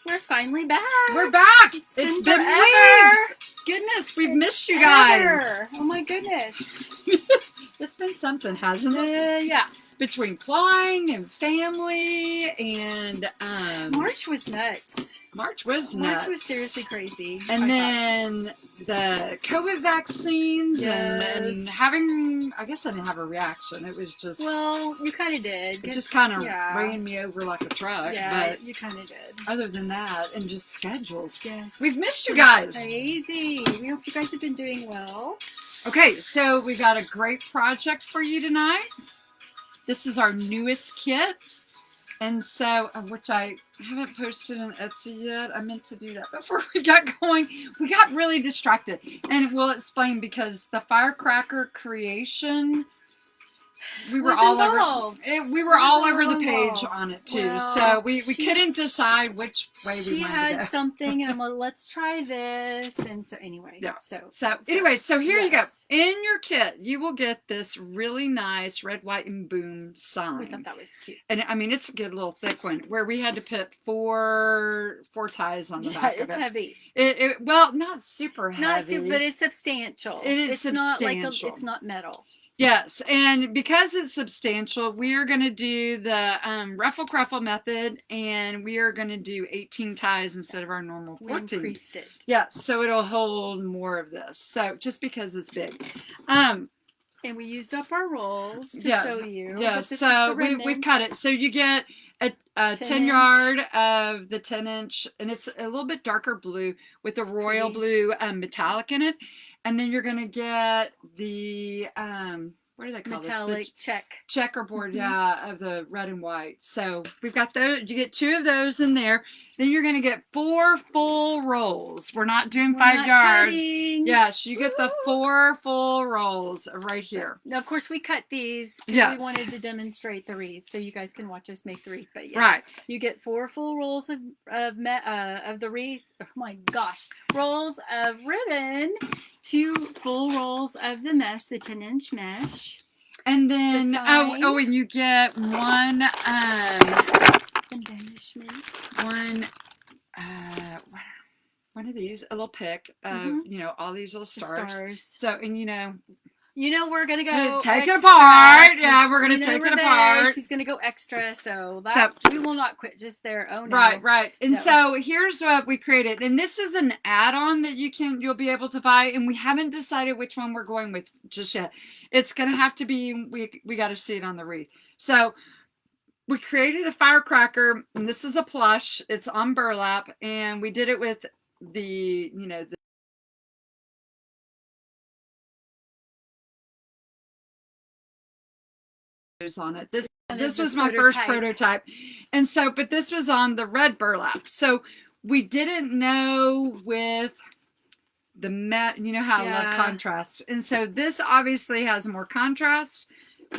We're finally back. We're back. It's been weeks. Goodness, we've missed you guys. Oh my goodness. It's been something, hasn't it? Yeah. Between flying and family and March was nuts. March was seriously crazy. And then the COVID vaccines and having, I guess I didn't have a reaction. It was just, well, you kind of did. It just kind of ran me over like a truck. Yeah, but you kind of did. Other than that, and just schedules. Yes. We've missed you guys. Crazy. We hope you guys have been doing well. Okay, so we got a great project for you tonight. This is our newest kit, and so, which I haven't posted on Etsy yet. I meant to do that before we got going. We got really distracted, and we'll explain because the firecracker creation, we were all over the page on it too. Well, so we couldn't decide which way we wanted to go. She had something, and I'm like, let's try this. And so anyway, so here you go. In your kit, you will get this really nice red, white, and boom sign. We thought that was cute. And I mean, it's a good little thick one where we had to put four ties on the back of it. It's heavy. Well, not super heavy. Not super, but it's substantial. It's substantial. Not like it's not metal. Yes, and because it's substantial, we are going to do the ruffle cruffle method, and we are going to do 18 ties instead of our normal 14. We increased it. Yes, so it'll hold more of this. So just because it's big. And we used up our rolls to show you. Yes, so we've cut it. So you get a 10 yard of the 10-inch, and it's a little bit darker blue with the royal blue metallic in it. And then you're going to get the, what do they call metallic this? Checkerboard, of the red and white. So we've got those. You get 2 of those in there. Then you're going to get 4 full rolls. We're not doing 5 yards. Cutting. Yes, you get the 4 full rolls right here. Now, of course, we cut these because we wanted to demonstrate the wreath, so you guys can watch us make the wreath. But yes, you get 4 full rolls of the wreath. Oh my gosh, rolls of ribbon, 2 full rolls of the mesh, the 10-inch mesh. And then, and you get 1 embellishment. One of these, a little pick of, all these little stars. So, and we're going to go take it apart. Yeah, we're going to take it apart. She's going to go extra, so we will not quit just there. Oh, no. Right. And so here's what we created. And this is an add-on that you'll be able to buy. And we haven't decided which one we're going with just yet. It's going to have to be, we got to see it on the wreath. So we created a firecracker, and this is a plush. It's on burlap, and we did it with the on it. This was my first prototype. And so, but this was on the red burlap. So we didn't know with the how I love contrast. And so this obviously has more contrast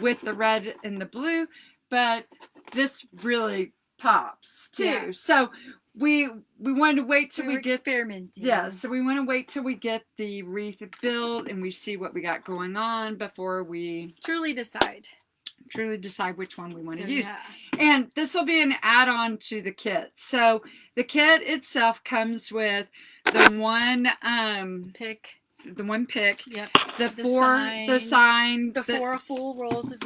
with the red and the blue, but this really pops too. Yeah. So we wanted to wait till we get experimenting. Yeah, so we want to wait till we get the wreath built and we see what we got going on before we truly decide which one we want to use. Yeah. And this will be an add-on to the kit. So the kit itself comes with the one pick. Yep. The 4 full rolls of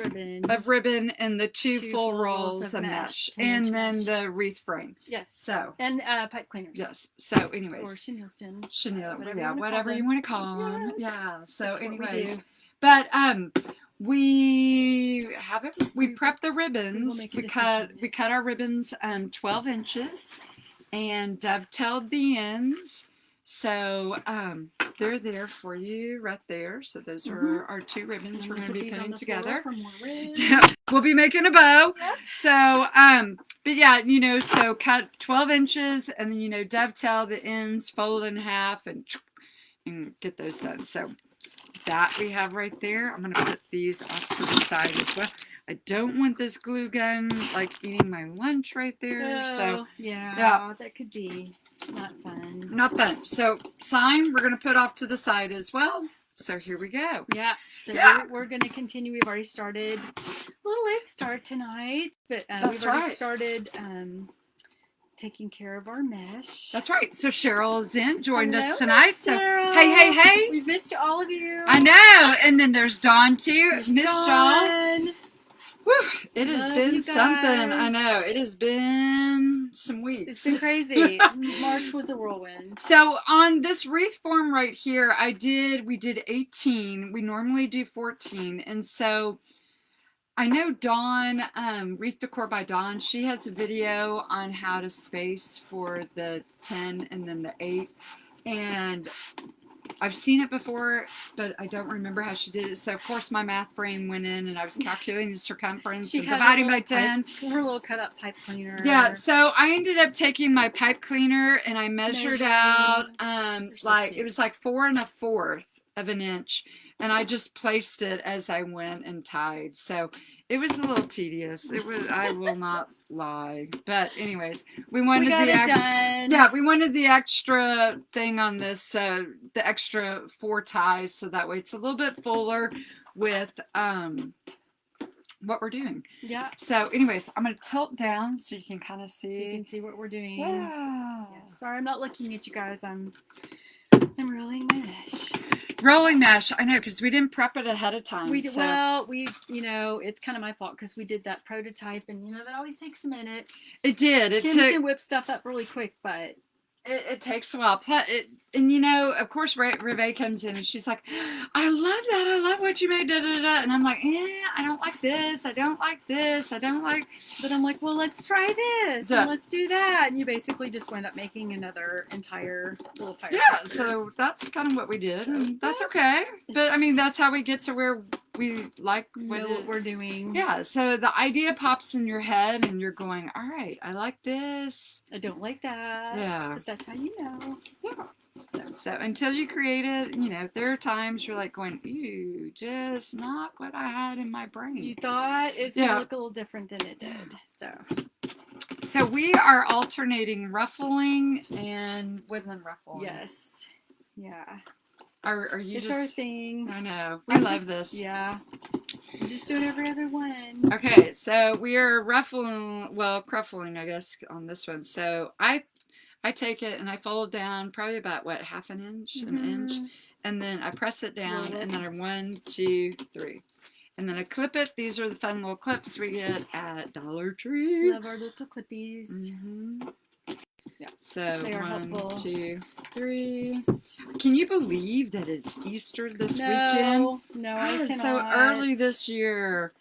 ribbon. And the 2 full rolls of mesh. And then the wreath frame. Yes. So. And pipe cleaners. Yes. So anyways. Or chenille stems. Whatever you want to call them. Yeah. So anyways. But we prepped the ribbons. We cut our ribbons 12 inches and dovetailed the ends. So they're there for you right there. So those are our 2 ribbons we're going to be putting together. Yeah, we'll be making a bow. Yep. So but yeah, so cut 12 inches and then dovetail the ends, fold in half, and get those done. So that we have right there. I'm going to put these off to the side as well. I don't want this glue gun like eating my lunch right there. So yeah, that could be not fun. So sign we're going to put off to the side as well. So here we go. Yeah. So we're going to continue. We've already started a little late start tonight, but we've already started taking care of our mesh. That's right. So Cheryl is joined us Hello, tonight. So hey. We've missed all of you. I know. And then there's Dawn too. Miss Dawn. Whew, it has been something. I know. It has been some weeks. It's been crazy. March was a whirlwind. So on this wreath form right here, we did 18. We normally do 14. And so I know Dawn, Wreath Decor by Dawn, she has a video on how to space for the 10 and then the 8. And I've seen it before, but I don't remember how she did it. So, of course, my math brain went in, and I was calculating the circumference and dividing by 10. Her little cut-up pipe cleaner. Yeah, so I ended up taking my pipe cleaner, and I measured out, it was like 4 1/4 of an inch, and I just placed it as I went and tied. So it was a little tedious. It was. I will not lie. But anyways, we wanted we wanted the extra thing on this, the extra 4 ties, so that way it's a little bit fuller with what we're doing. Yeah. So anyways, I'm going to tilt down so you can kind of see. So you can see what we're doing. Yeah. Sorry, I'm not looking at you guys. I'm rolling my mesh. Rolling mesh, I know, because we didn't prep it ahead of time. Well, it's kind of my fault because we did that prototype, and that always takes a minute. It did. Kim can whip stuff up really quick, but it takes a while. And of course, Reve comes in and she's like, "I love that. I love what you made." Da, da, da. And I'm like, I don't like this. I don't like this. I don't like. But I'm like, well, let's try this and let's do that. And you basically just wind up making another entire little fire. Yeah. So that's kind of what we did, and that's okay. But I mean, that's how we get to where we like what we're doing. Yeah. So the idea pops in your head, and you're going, "All right, I like this. I don't like that." Yeah. But that's how you know. Yeah. So until you create it, there are times you're like going, ew, just not what I had in my brain. You thought it was going to look a little different than it did. So we are alternating ruffling and woodland ruffle. Yes. Yeah. Are you it's our thing. I know. We love this. Yeah. I'm just doing every other one. Okay, so we are cruffling, I guess, on this one. So I take it and I fold down probably about half an inch, an inch, and then I press it down, and then I 1, 2, 3, and then I clip it. These are the fun little clips we get at Dollar Tree. Love our little clippies. Yeah. So they are 1, helpful. 2, 3. Can you believe that it's Easter this weekend? No, I cannot. It's so early this year.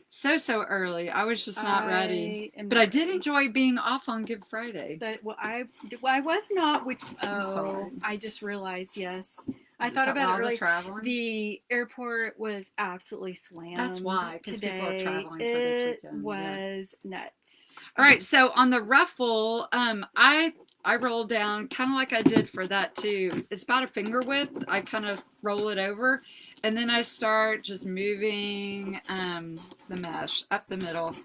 So early. I was just not ready. But I did enjoy being off on Good Friday. I was not, I just realized, yes. I thought about it earlier. Traveling? The airport was absolutely slammed. That's why, because people are traveling for this weekend. It was nuts. All right, so on the ruffle, I roll down kind of like I did for that too. It's about a finger width. I kind of roll it over, and then I start just moving the mesh up the middle.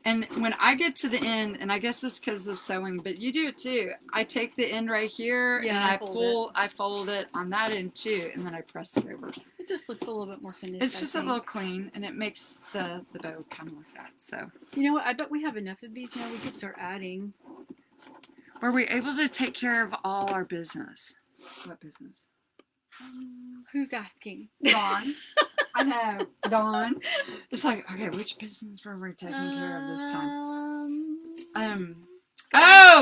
And when I get to the end, and I guess it's because of sewing, but you do it too. I take the end right here and I fold it on that end too, and then I press it over. It just looks a little bit more finished. It's just a little clean, and it makes the bow kind of like that. So you know what? I bet we have enough of these now. We could start adding. Were we able to take care of all our business? What business? Who's asking? Dawn. I know. Dawn. It's like, okay, which business were we taking care of this time?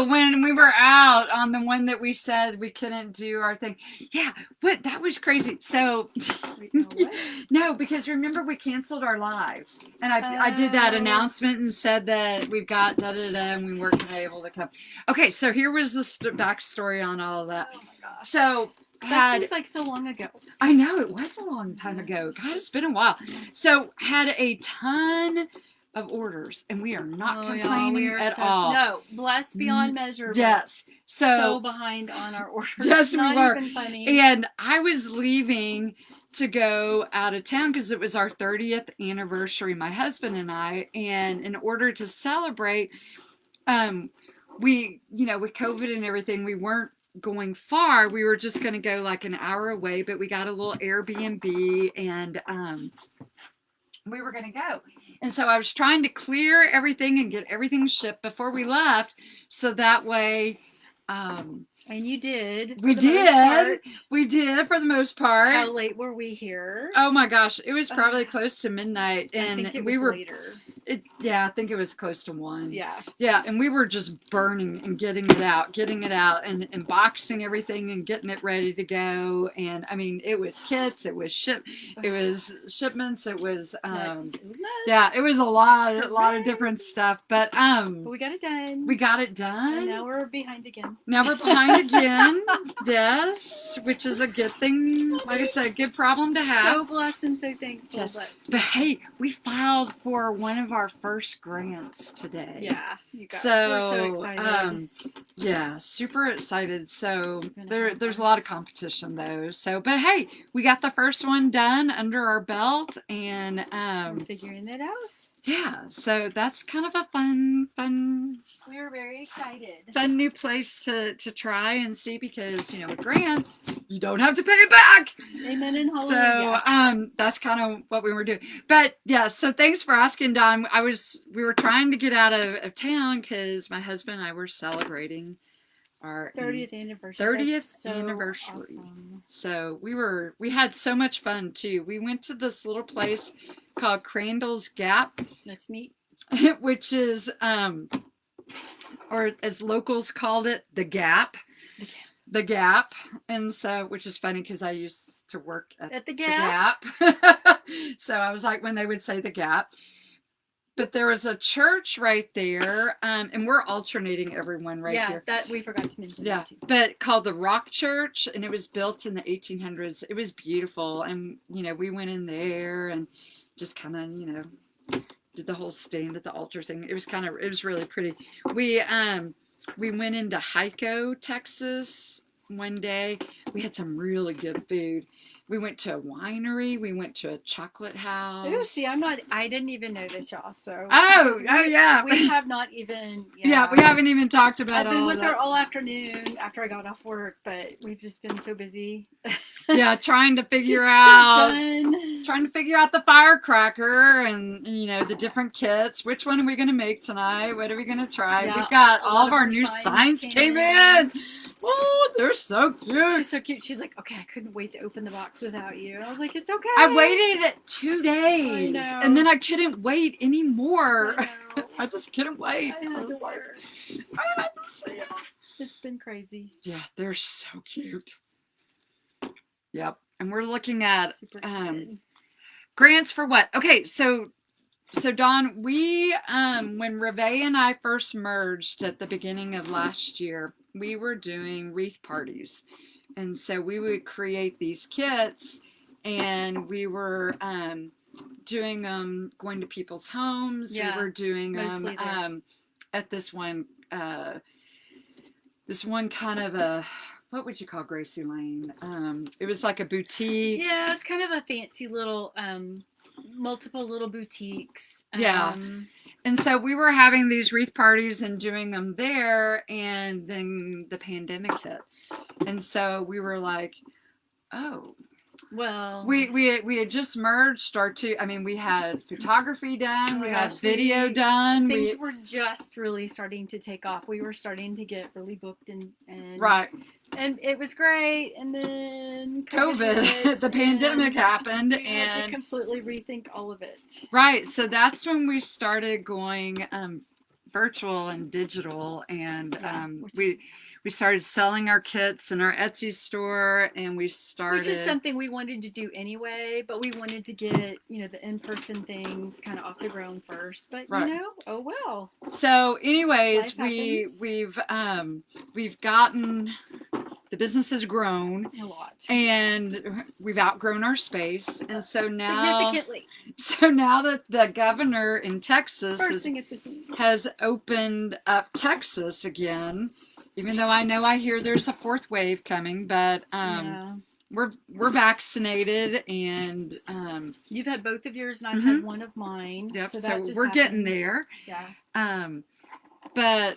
When we were out on the one that we said we couldn't do our thing. Yeah, but that was crazy. So, no, because remember we canceled our live. And I did that announcement and said that we've got da-da-da and we weren't able to come. Okay, so here was the backstory on all of that. Oh my gosh. So, that seems like so long ago. I know, it was a long time ago. God, it's been a while. So, had a ton of orders, and we are not complaining at all. No, blessed beyond measure. Yes. So behind on our orders. Yes, we were. Even funny. And I was leaving to go out of town because it was our 30th anniversary, my husband and I, and in order to celebrate, with COVID and everything, we weren't going far. We were just going to go like an hour away, but we got a little Airbnb, and we were going to go. And so I was trying to clear everything and get everything shipped before we left. So that way, and you did. We did. We did for the most part. How late were we here? Oh my gosh. It was probably close to midnight. And I think it was later. Yeah, I think it was close to 1. Yeah. Yeah, and we were just burning and getting it out, and boxing everything and getting it ready to go. And I mean, it was kits, it was shipments, it was nuts. Yeah, it was a lot of different stuff. But we got it done. We got it done. And now we're behind again. Again, yes, which is a good thing. Like I said, good problem to have. So blessed and so thankful. Yes. But hey, we filed for one of our first grants today. Yeah, you guys. We're so excited. Yeah, super excited. So there's a lot of competition though. So, but hey, we got the first one done under our belt, and we're figuring it out. Yeah, so that's kind of a fun. We were very excited. Fun new place to try and see, because with grants you don't have to pay it back. Amen and hallelujah. So that's kind of what we were doing. But yeah, so thanks for asking, Don. We were trying to get out of town because my husband and I were celebrating our 30th anniversary. 30th anniversary. Awesome. So we had so much fun too. We went to this little place called Crandall's Gap. That's neat. Which is or as locals called it, the Gap. The Gap. And so, which is funny because I used to work at the Gap. So I was like when they would say the Gap. But there was a church right there, and we're alternating everyone here. Yeah, that we forgot to mention. Yeah, that too. But called the Rock Church, and it was built in the 1800s. It was beautiful, and we went in there and just kind of did the whole stand at the altar thing. It was really pretty. We went into Hico, Texas one day. We had some really good food. We went to a winery. We went to a chocolate house. Oh, see, I didn't even know this, y'all. So. Yeah. We have not even. Yeah, we haven't even talked about I've been all with that. her all afternoon after I got off work, but we've just been so busy. Yeah, trying to figure out the firecracker and the different kits. Which one are we going to make tonight? What are we going to try? Yeah, we've got all of our new signs came in. Oh, they're so cute. She's so cute. She's like, okay, I couldn't wait to open the box without you. I was like, it's okay. I waited 2 days. I know. And then I couldn't wait anymore. I know. I just couldn't wait. I had to see it. It's been crazy. Yeah, they're so cute. Yep. And we're looking at grants for what? Okay, so Dawn, we when Reve and I first merged at the beginning of last year, we were doing wreath parties. And so we would create these kits, and we were doing them going to people's homes. Yeah, we were doing them at this one kind of a, what would you call Gracie Lane? It was like a boutique. Yeah, it's kind of a fancy little multiple little boutiques. Yeah. And so we were having these wreath parties and doing them there, and then the pandemic hit. And so we were like, oh. Well, we had just merged we had photography done, we had video done. Things were just really starting to take off. We were starting to get really booked and right. And it was great, and then COVID the pandemic happened, we had to completely rethink all of it. Right, so that's when we started going virtual and digital, and we started selling our kits in our Etsy store, and we started, which is something we wanted to do anyway, but we wanted to get the in-person things kind of off the ground first. But oh well. So anyways, we've gotten, the business has grown a lot, and we've outgrown our space, and so now significantly. So now that the governor in Texas has opened up Texas again, even though I hear there's a fourth wave coming, but we're vaccinated, and you've had both of yours, and I've had one of mine. Yep. So we're getting there. Yeah. But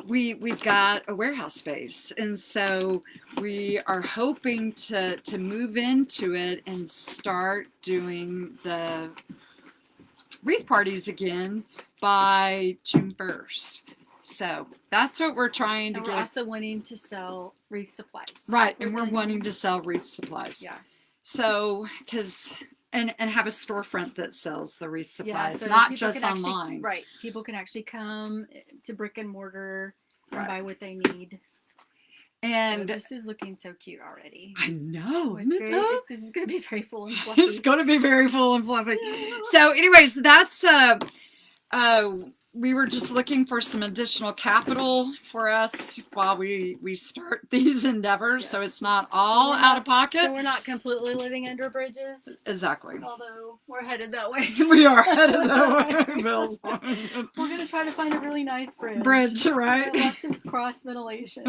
we've got a warehouse space, and so we are hoping to move into it and start doing the wreath parties again by June 1st. So that's what we're trying to get. We're also wanting to sell wreath supplies. Right, and we're wanting to sell wreath supplies. Yeah. So, and have a storefront that sells the wreath supplies, so not just online. Right. People can actually come to brick and mortar and buy what they need. And so this is looking so cute already. I know. This is going to be very full and fluffy. It's going to be very full and fluffy. So anyways, that's, we were just looking for some additional capital for us while we start these endeavors. Yes. So it's not all out of pocket. So we're not completely living under bridges. Exactly. Although we're headed that way. We are headed that way, Bill. We're going to try to find a really nice bridge. Bridge, right? Lots of cross ventilation.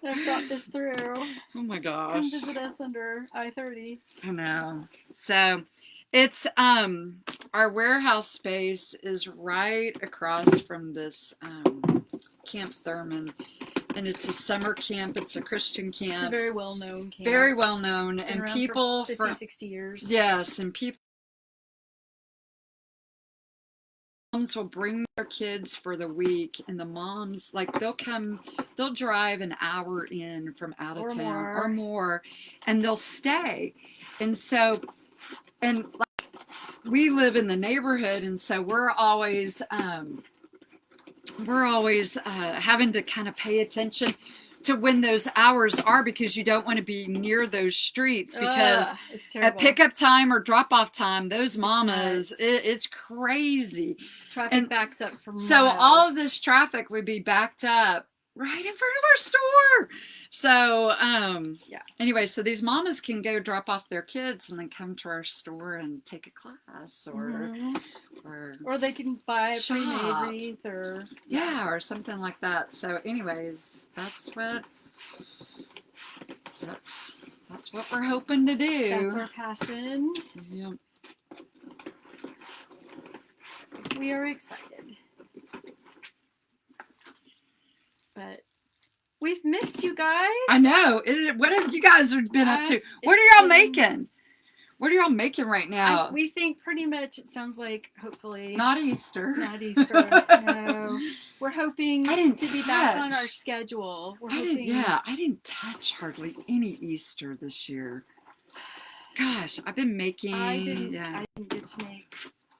I've got this through. Oh my gosh. Come visit us under I-30. I know. So it's our warehouse space is right across from this Camp Thurman, and it's a summer camp. It's a Christian camp. It's a very well known camp. Very well known, and people for 50, 60 years. Yes, and people will bring their kids for the week, and the moms, like, they'll drive an hour in from out of town or more, and they'll stay. And so, and like, we live in the neighborhood, and so we're always having to kind of pay attention to when those hours are, because you don't want to be near those streets, because at pickup time or drop off time, those mamas, it's crazy. Traffic backs up for miles. So all of this traffic would be backed up right in front of our store. So, anyway, so these mamas can go drop off their kids and then come to our store and take a class, or they can buy a pre-made wreath, or or something like that. So, anyways, that's what we're hoping to do. That's our passion. Yep. So we are excited, but we've missed you guys. I know. What have you guys been up to? What are y'all making? What are y'all making right now? We think pretty much, it sounds like, hopefully. Not Easter. Not Easter. No. We're hoping to be back on our schedule. I didn't touch hardly any Easter this year. Gosh, I've been making. I didn't get to make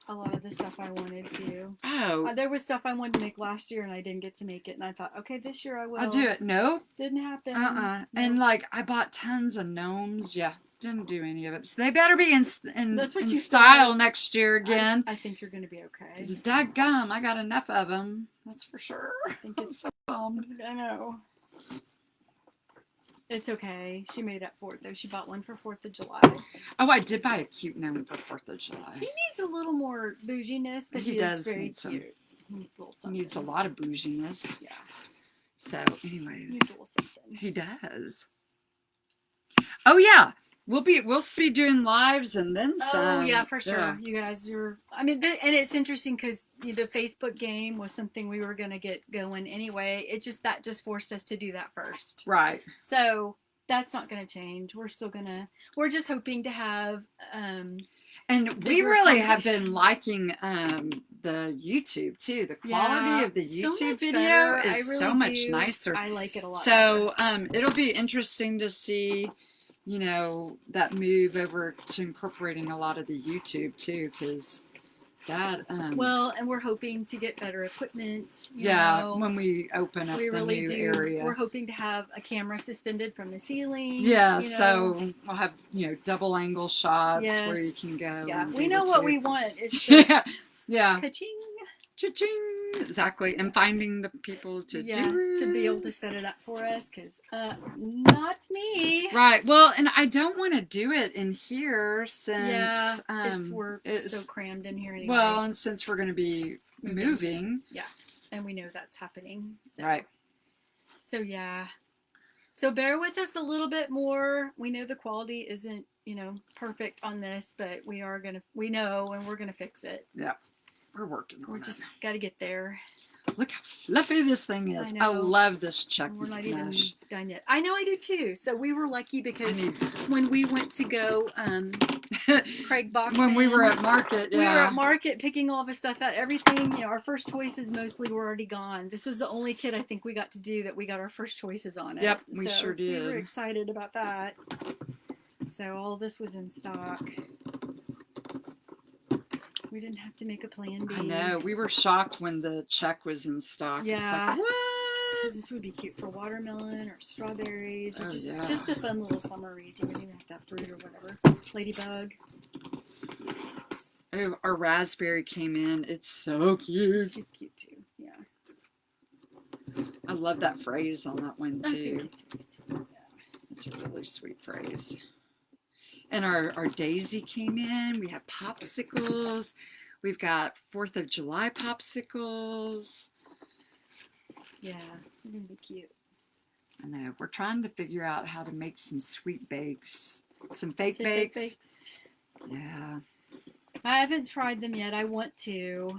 a lot of the stuff I wanted to. Oh. There was stuff I wanted to make last year and I didn't get to make it. And I thought, okay, this year I will. I'll do it. No. Didn't happen. No. And like, I bought tons of gnomes. Yeah. Didn't do any of it. So they better be in style next year again. I think you're going to be okay. Dadgum, I got enough of them. That's for sure. I think it's so bummed. I know. It's okay. She made up for it, though. She bought one for 4th of July. Oh, I did buy a cute gnome for 4th of July. He needs a little more bouginess, but he is very cute. He needs a lot of bouginess. Yeah. So, anyways. He needs a little something. He does. Oh, yeah. We'll be doing lives and then some. Oh, yeah, for sure. Yeah. You guys and it's interesting because the Facebook game was something we were going to get going anyway. That just forced us to do that first. Right. So that's not going to change. We're just hoping to have, and we really have been liking, the YouTube too. The quality of the YouTube video is so much nicer. I like it a lot. So, it'll be interesting to see, that move over to incorporating a lot of the YouTube too, because that and we're hoping to get better equipment. When we open up the new area, we're hoping to have a camera suspended from the ceiling. Yeah, so we'll have double angle shots where you can go. Yeah, we know what we want. It's just ka-ching. Cha-ching. Exactly, and finding the people to be able to set it up for us, because not me. Right. Well, and I don't want to do it in here since we're so crammed in here anyway. Well, and since we're going to be moving. Yeah, and we know that's happening. So. Right. So so bear with us a little bit more. We know the quality isn't perfect on this, but we know, and we're gonna fix it. Yeah. We're working on it. We're just got to get there. Look how fluffy this thing is. I love this check We're not mesh. even done yet. I know, I do too. So we were lucky because when we went to go, Craig Bachman. When we were at market, we were at market picking all the stuff out. Everything, you know, our first choices mostly were already gone. This was the only kit I think we got to do that we got our first choices on it. Yep, we sure did. We were excited about that. So all this was in stock. We didn't have to make a plan B. I know. We were shocked when the check was in stock. Yeah. It's like, what? Because this would be cute for watermelon or strawberries or just a fun little summer wreath. You wouldn't even have to have fruit or whatever. Ladybug. Oh, our raspberry came in. It's so cute. She's cute too. Yeah. I love that phrase on that one too. It's a really sweet phrase. And our daisy came in. We have popsicles. We've got 4th of July popsicles. Yeah, they're going to be cute. I know. We're trying to figure out how to make some sweet bakes. Some fake bakes. Yeah. I haven't tried them yet. I want to.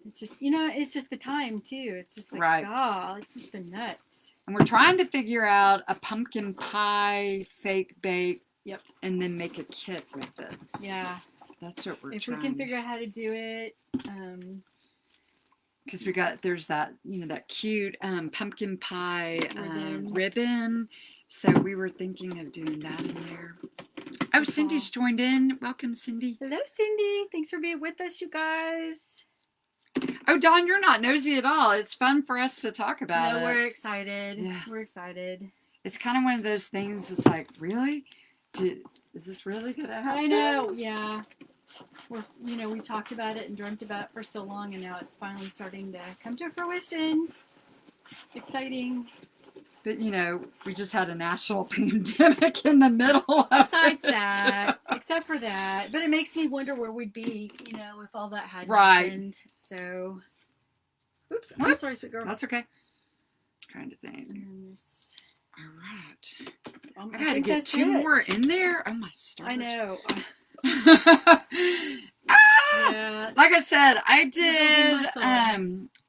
It's just, you know, it's just the time too. It's just like, oh, it's just been nuts. And we're trying to figure out a pumpkin pie fake bake. Yep. And then make a kit with it. Yeah. That's what we're trying. If we can figure out how to do it. Because there's that, you know, that cute pumpkin pie ribbon. So we were thinking of doing that in there. Oh, Cindy's joined in. Welcome, Cindy. Hello, Cindy. Thanks for being with us, you guys. Oh, Dawn, you're not nosy at all. It's fun for us to talk about it. We're excited. Yeah. We're excited. It's kind of one of those things. It's like, really? Is this really going to happen? I know, yeah. We talked about it and dreamt about it for so long, and now it's finally starting to come to fruition. Exciting. But, you know, we just had a national pandemic in the middle of Besides that, except for that. But it makes me wonder where we'd be, you know, if all that had happened. So, oops, I'm sorry, sweet girl. That's okay. I'm trying to think. All right. I gotta get 2 more in there. Oh, my stars. I know. Yeah. Like I said, I did.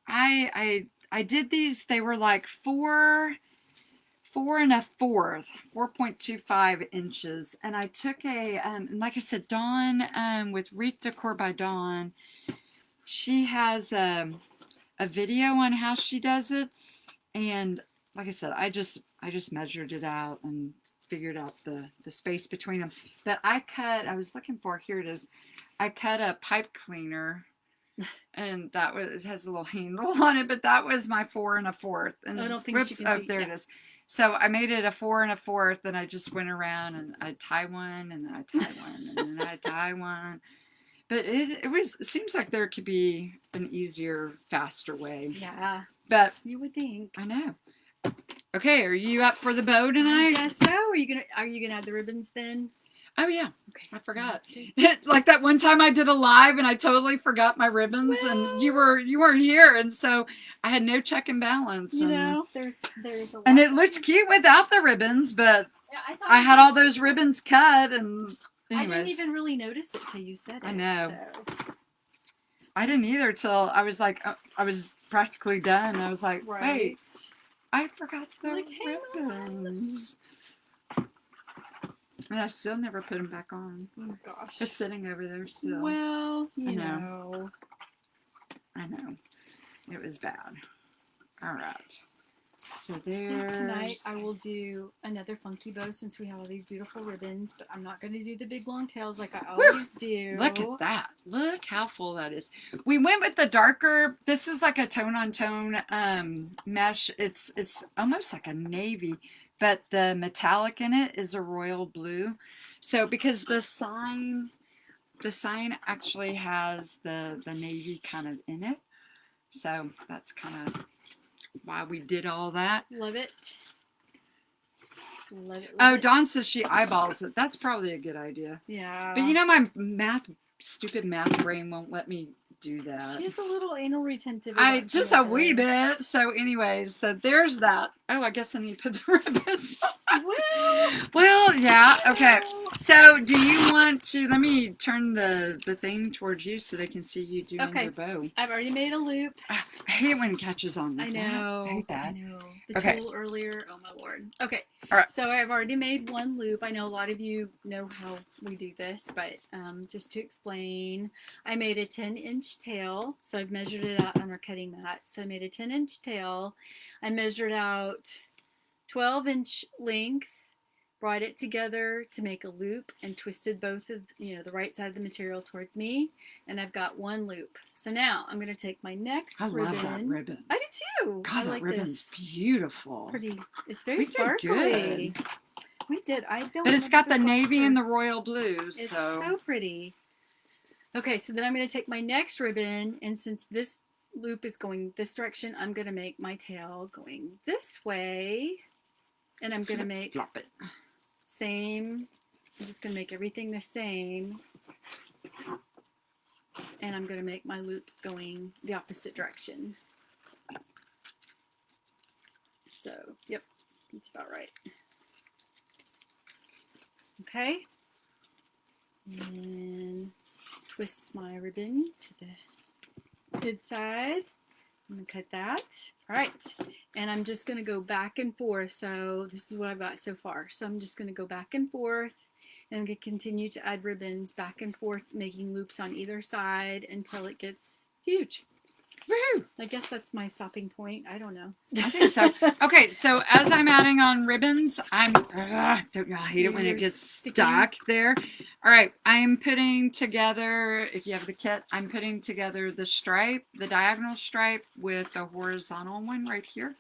I did these. They were like 4 1/4, 4.25 inches, and I took a like I said, Dawn with Wreath Decor by Dawn. She has a video on how she does it, and like I said, I just measured it out and figured out the space between them. But I was looking for, here it is. I cut a pipe cleaner, and it has a little handle on it, but that was my 4 1/4. And I don't think you can see. There it is. So I made it a 4 1/4, and I just went around and I tie one, and then I tie one, and then I tie one. But it seems like there could be an easier, faster way. Yeah. But you would think. I know. Okay, are you up for the bow tonight? I guess so. Are you gonna add the ribbons then? Oh yeah. Okay. I forgot. Like that one time I did a live and I totally forgot my ribbons, and you weren't here, and so I had no check and balance. You know, there's a lot. And it looked cute without the ribbons, but yeah, I had all those ribbons cut, and anyways. I didn't even really notice it till you said it. I know. So. I didn't either till I was like, I was practically done. I was like, wait, I forgot the ribbons. And I still never put them back on. Oh gosh. It's sitting over there still. Well, you know. I know. It was bad. All right. So there's... Tonight I will do another funky bow since we have all these beautiful ribbons, but I'm not going to do the big long tails like I always do. Look at that. Look how full that is. We went with the darker, this is like a tone-on-tone mesh. It's almost like a navy, but the metallic in it is a royal blue. So because the sign actually has the navy kind of in it. So that's kind of why we did all that. Love it. Love it. Oh, Dawn says she eyeballs it. That's probably a good idea. Yeah. But you know, my stupid math brain won't let me do that. She's a little anal retentive. Just a wee bit. So anyways, so there's that. Oh, I guess I need to put the ribbons on. Well, yeah. Okay. So, do you want to? Let me turn the thing towards you so they can see you doing your bow. I've already made a loop. I hate it when it catches on. I know. I hate that. I know. The tool earlier. Oh my lord. Okay. All right. So I've already made one loop. I know a lot of you know how we do this, but just to explain, I made a 10-inch tail. So I've measured it out on our cutting mat. So I made a 10-inch tail. I measured out 12-inch length, brought it together to make a loop, and twisted both of, the right side of the material towards me, and I've got one loop. So now I'm going to take my next ribbon. I love that ribbon. I do too. God, that ribbon's beautiful. Pretty. It's very sparkly. Good. We did. I don't. But it's got the navy and the royal blue. It's so pretty. Okay, so then I'm going to take my next ribbon, and since this loop is going this direction, I'm going to make my tail going this way, and I'm going to make flop it. Same. I'm just going to make everything the same, and I'm going to make my loop going the opposite direction. So, yep, that's about right. Okay, and twist my ribbon to the good side. I'm going to cut that. All right, and I'm just going to go back and forth. So this is what I've got so far. So I'm just going to go back and forth, and I'm going to continue to add ribbons back and forth, making loops on either side until it gets huge. Woohoo! I guess that's my stopping point. I don't know. I think so. Okay, so as I'm adding on ribbons, don't y'all hate it when it gets stuck there? All right, I'm putting together, if you have the kit, I'm putting together the stripe, the diagonal stripe with a horizontal one right here.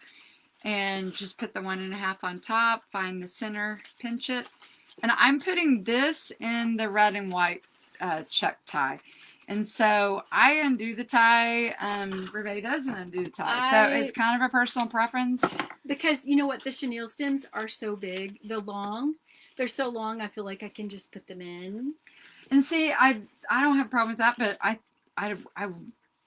And just put the 1.5 on top, find the center, pinch it. And I'm putting this in the red and white check tie. And so I undo the tie. Reve doesn't undo the tie. So it's kind of a personal preference. Because you know what? The chenille stems are so big. They're so long, I feel like I can just put them in. And see, I don't have a problem with that, but I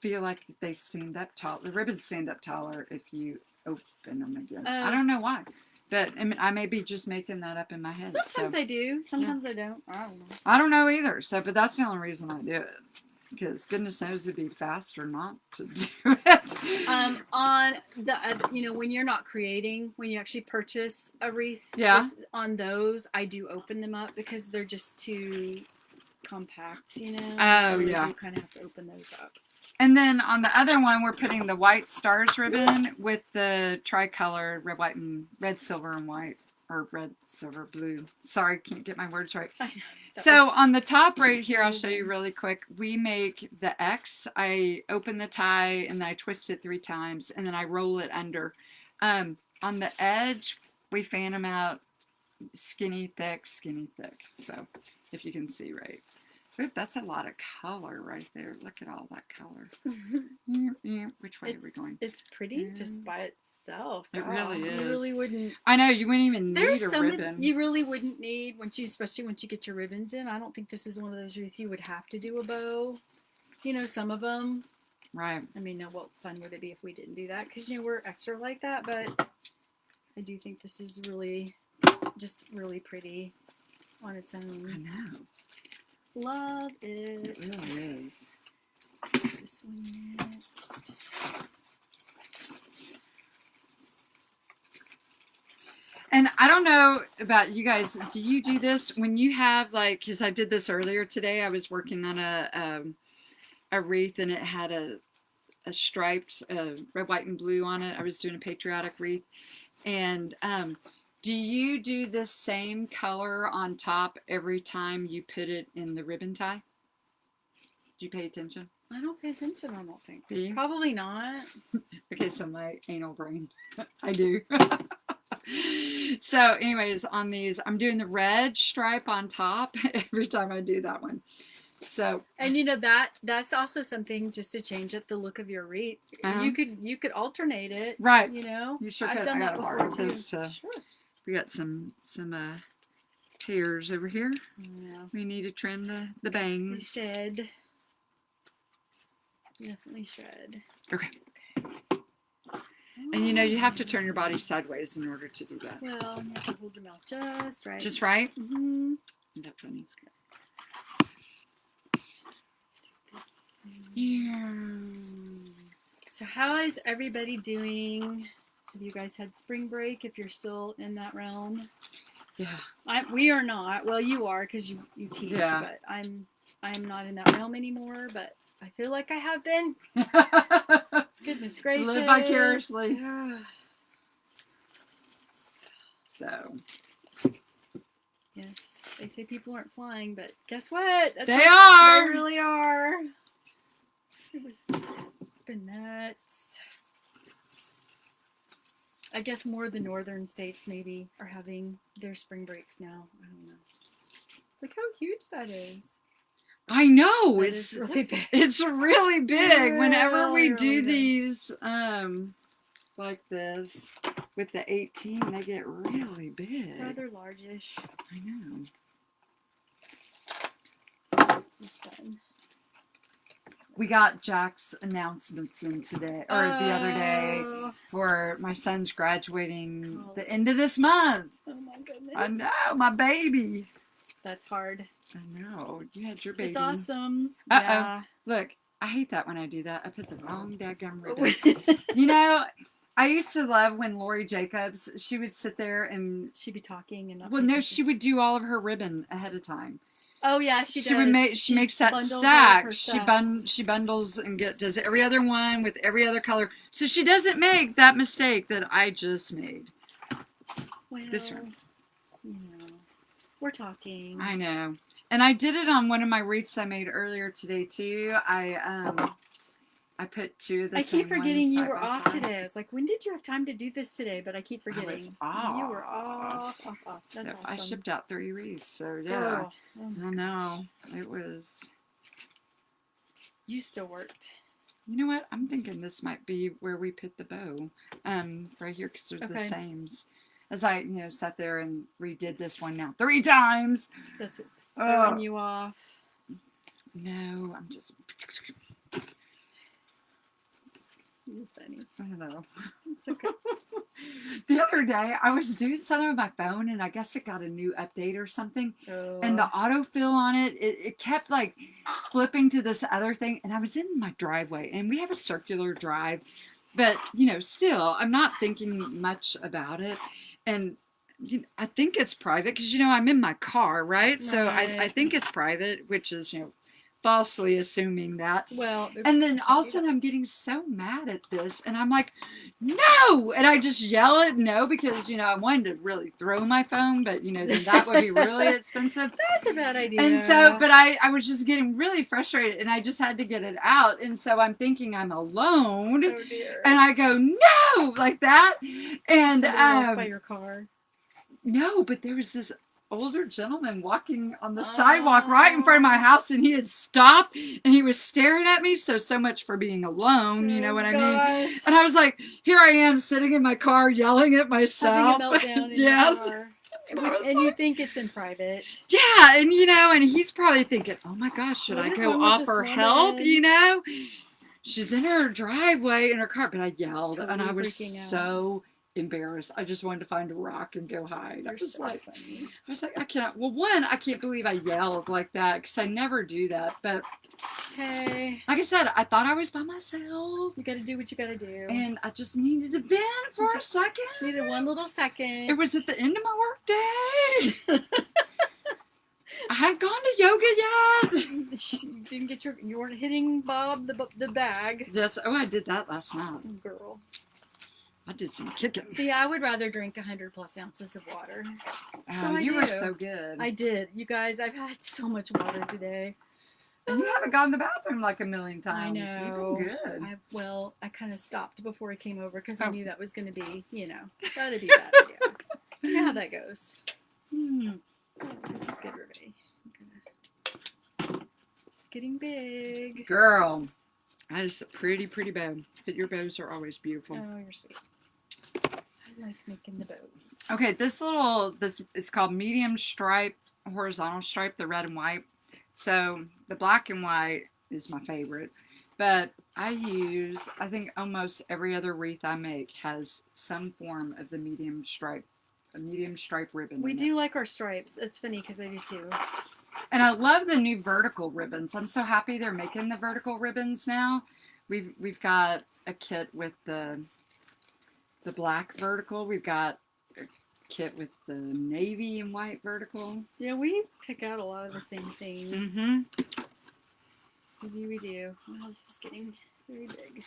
feel like they stand up tall. The ribbons stand up taller if you open them again. I don't know why. But I may be just making that up in my head. Sometimes I do. Sometimes I don't. I don't know. I don't know either. So, but that's the only reason I do it. Because goodness knows it'd be faster not to do it. On the, when you're not creating, when you actually purchase a wreath, on those, I do open them up because they're just too compact, Oh, so you kind of have to open those up. And then on the other one, we're putting the white stars ribbon with the tricolor red, silver, and white. Or red, silver, blue. Sorry, can't get my words right. So on the top right here, I'll show you really quick. We make the X. I open the tie and then I twist it 3 times and then I roll it under. On the edge, we fan them out skinny, thick. So if you can see right. Oop, that's a lot of color right there. Look at all that color. Which way are we going? It's pretty just by itself. It really is. You really wouldn't. I know, you wouldn't even need a ribbon. You really wouldn't need, especially once you get your ribbons in. I don't think this is one of those wreaths you would have to do a bow. Some of them. Right. I mean, what fun would it be if we didn't do that? Because, we're extra like that, but I do think this is really, just really pretty on its own. I know. Love it. It really is. This one next. And I don't know about you guys. Do you do this when you have because I did this earlier today. I was working on a wreath and it had a striped red, white, and blue on it. I was doing a patriotic wreath. And do you do the same color on top every time you put it in the ribbon tie? Do you pay attention? I don't pay attention, I don't think. Do you? Probably not. Okay, so my anal brain. I do. So anyways, on these, I'm doing the red stripe on top every time I do that one. So, and that's also something just to change up the look of your wreath. You could alternate it. Right. You sure I've could. done I that gotta before borrow too. this to. Sure. We got some hairs over here. Yeah. We need to trim the bangs. We should. Definitely should. Okay. And you know, you have to turn your body sideways in order to do that. Well, you have to hold your mouth just right. Just right? Mm-hmm. Isn't that funny? Yeah. So how is everybody doing? Have you guys had spring break if you're still in that realm? Yeah. We are not. Well, you are because you teach, yeah. but I'm not in that realm anymore, but I feel like I have been. Goodness gracious. Live vicariously. So. Yes, they say people aren't flying, but guess what? They are. They really are. It's been nuts. I guess more of the northern states maybe are having their spring breaks now. I don't know. Look how huge that is. I know. It's really big. It's really big. Whenever we do big. these like this with the 18, they get really big. Rather largish. I know. This is fun. We got Jack's announcements in today, or the other day, for my son's graduating the end of this month. Oh my goodness. I know, my baby. That's hard. I know. You had your baby. It's awesome. Uh-oh. Yeah. Look, I hate that when I do that. I put the wrong daggum ribbon. You know, I used to love when Lori Jacobs, she would sit there and... She'd be talking and not... Well, no, she would do all of her ribbon ahead of time. Oh yeah, she does. She makes that stack. She bundles and does every other one with every other color. So she doesn't make that mistake that I just made. Well, this one. You know, we're talking. I know. And I did it on one of my wreaths I made earlier today too. I put two of the same keep forgetting ones you were off side. today. I was like, when did you have time to do this today? But I keep forgetting. I was off. You were off. That's So awesome. I shipped out 3 wreaths, so yeah. Girl. Oh I know. It was... You still worked. You know what? I'm thinking this might be where we put the bow. Right here, because they're the sames. As I, sat there and redid this one now 3 times. That's what's throwing you off. No, I'm just... You're funny. I don't know. It's okay. The other day, I was doing something with my phone, and I guess it got a new update or something. Oh. And the autofill on it kept, like, flipping to this other thing. And I was in my driveway, and we have a circular drive. But, still, I'm not thinking much about it. And I think it's private because, I'm in my car, right? So I think it's private, which is, falsely assuming that. Well, and then all of a sudden I'm getting so mad at this, and I'm like, no! And I just yell it no because, I wanted to really throw my phone, but, then that would be really expensive. That's a bad idea. And so, but I was just getting really frustrated, and I just had to get it out. And so I'm thinking I'm alone. Oh dear. And I go, no! Like that. And, by your car. No, but there was this older gentleman walking on the sidewalk right in front of my house, and he had stopped and he was staring at me. So much for being alone, you know what I mean? And I was like, here I am sitting in my car yelling at myself. Having a meltdown in yes. your car. And you think it's in private. Yeah, and and he's probably thinking, oh my gosh, should I go offer help? She's in her driveway in her car, but I yelled and I was so embarrassed. I just wanted to find a rock and go hide. I was like, I can't. Well, one, I can't believe I yelled like that because I never do that. But hey, like I said, I thought I was by myself. You got to do what you got to do. And I just needed to vent for a second. Needed one little second. It was at the end of my work day. I hadn't gone to yoga yet. You didn't get you weren't hitting Bob the bag. Yes. Oh, I did that last night. Girl. I did some kicking. See, I would rather drink 100+ ounces of water. So you were so good. I did. You guys, I've had so much water today. And you haven't gone to the bathroom like a million times. I know. You've been good. I kind of stopped before I came over because I knew that was going to be, that'd be bad idea. You know how that goes. This is good, everybody. It's getting big. Girl, that is a pretty, pretty bow. But your bows are always beautiful. Oh, you're sweet. I like making the bows. Okay, this is called medium stripe, horizontal stripe, the red and white. So the black and white is my favorite. But I think almost every other wreath I make has some form of the medium stripe ribbon. We do like our stripes. It's funny because I do too. And I love the new vertical ribbons. I'm so happy they're making the vertical ribbons now. We've got a kit with the black vertical. We've got a kit with the navy and white vertical. Yeah, we pick out a lot of the same things. Mm-hmm. We do. Oh, this is getting very big.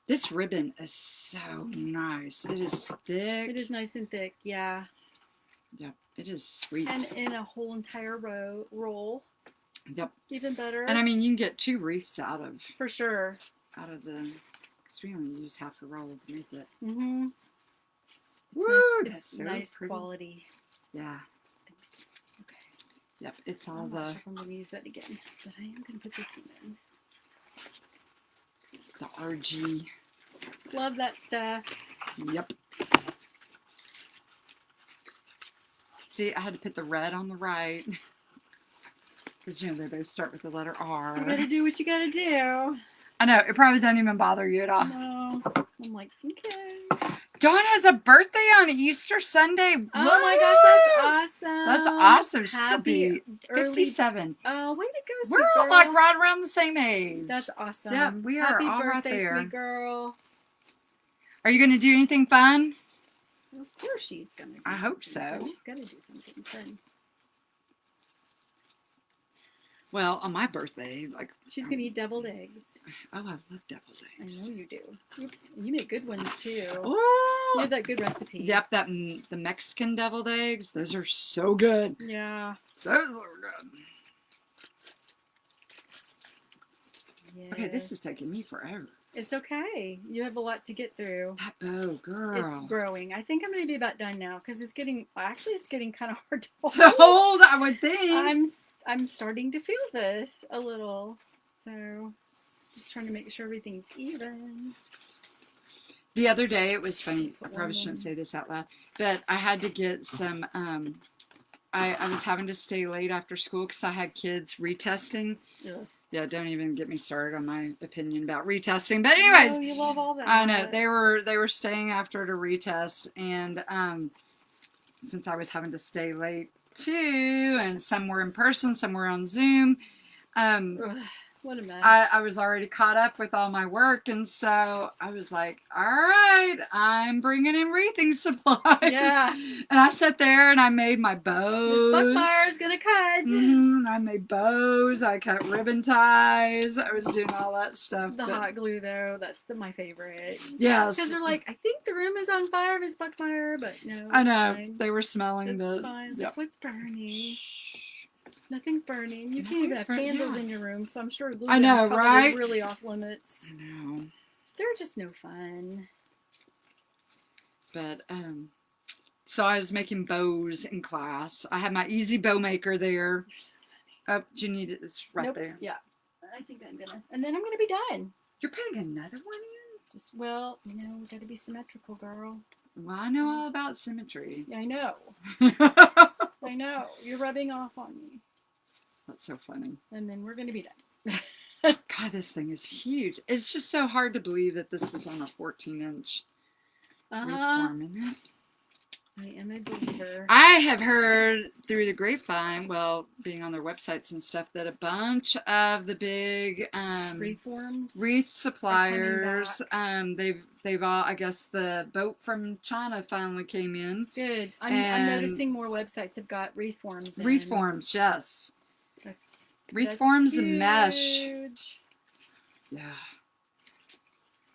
This ribbon is so nice. It is thick. It is nice and thick, yeah. Yep, it is sweet. And in a whole entire roll. Yep. Even better. And I mean, you can get 2 wreaths out of. For sure. Out of the, because we only use half a roll underneath it. Mm-hmm. Woo, nice, that's it's so nice pretty. Quality. Yeah. Okay. Yep, it's all I'm the. not sure if I'm going to use that again, but I am going to put this one in. The RG. Love that stuff. Yep. See, I had to put the red on the right. Because, you know, they both start with the letter R. You gotta do what you gotta do. I know, it probably doesn't even bother you at all. No. I'm like, okay. Dawn has a birthday on Easter Sunday. Oh my gosh, that's awesome. That's awesome. She's going to Happy be 57. Oh, way to go, sweet We're all girl. like right around the same age. That's awesome. Yeah, we are Happy all right birthday, there. sweet girl. Are you going to do anything fun? Of course she's going to do I hope something so. She's got to do something fun. Well, on my birthday, like... She's going to eat deviled eggs. Oh, I love deviled eggs. I know you do. You make good ones, too. Oh! You have that good recipe. Yep, the Mexican deviled eggs. Those are so good. Yeah. So good. Yes. Okay, this is taking me forever. It's okay. You have a lot to get through. That bow, girl. It's growing. I think I'm going to be about done now because it's getting kind of hard to hold. To hold, I would think. I'm starting to feel this a little. So just trying to make sure everything's even. The other day, it was funny. I probably shouldn't say this out loud, but I had to get some, I was having to stay late after school because I had kids retesting. Yeah, don't even get me started on my opinion about retesting. But anyways, oh, you love all that. I know they were staying after to retest, and since I was having to stay late too, and some were in person, some were on Zoom. What a mess. I was already caught up with all my work, and so I was like, all right, I'm bringing in wreathing supplies. Yeah. And I sat there and I made my bows. This buckfire's gonna cut. I made bows. I cut ribbon ties. I was doing all that stuff. The hot glue, though, that's my favorite. Yes. Because they're like, I think the room is on fire, Miss Buckfire, but no. I know. Fine. They were smelling It's fine. It's like, what's burning? Shh. Nothing's burning. You can't even have candles in your room, so I'm sure glue I know, is probably right? really off limits. I know. They're just no fun. But, so I was making bows in class. I had my easy bow maker there. Oh, do you need it? It's right there. Yeah. I think I'm gonna. And then I'm gonna be done. You're putting another one in? Just, well, we gotta be symmetrical, girl. Well, I know all about symmetry. Yeah, I know. I know. You're rubbing off on me. That's so funny. And then we're gonna be done. God, this thing is huge. It's just so hard to believe that this was on a 14-inch wreath form, isn't it? I am a believer. I have heard through the grapevine, well, being on their websites and stuff, that a bunch of the big wreath suppliers, they've all, I guess the boat from China finally came in. Good. I'm noticing more websites have got wreath forms. Wreath forms, yes. Wreath That's forms huge. and mesh. Yeah.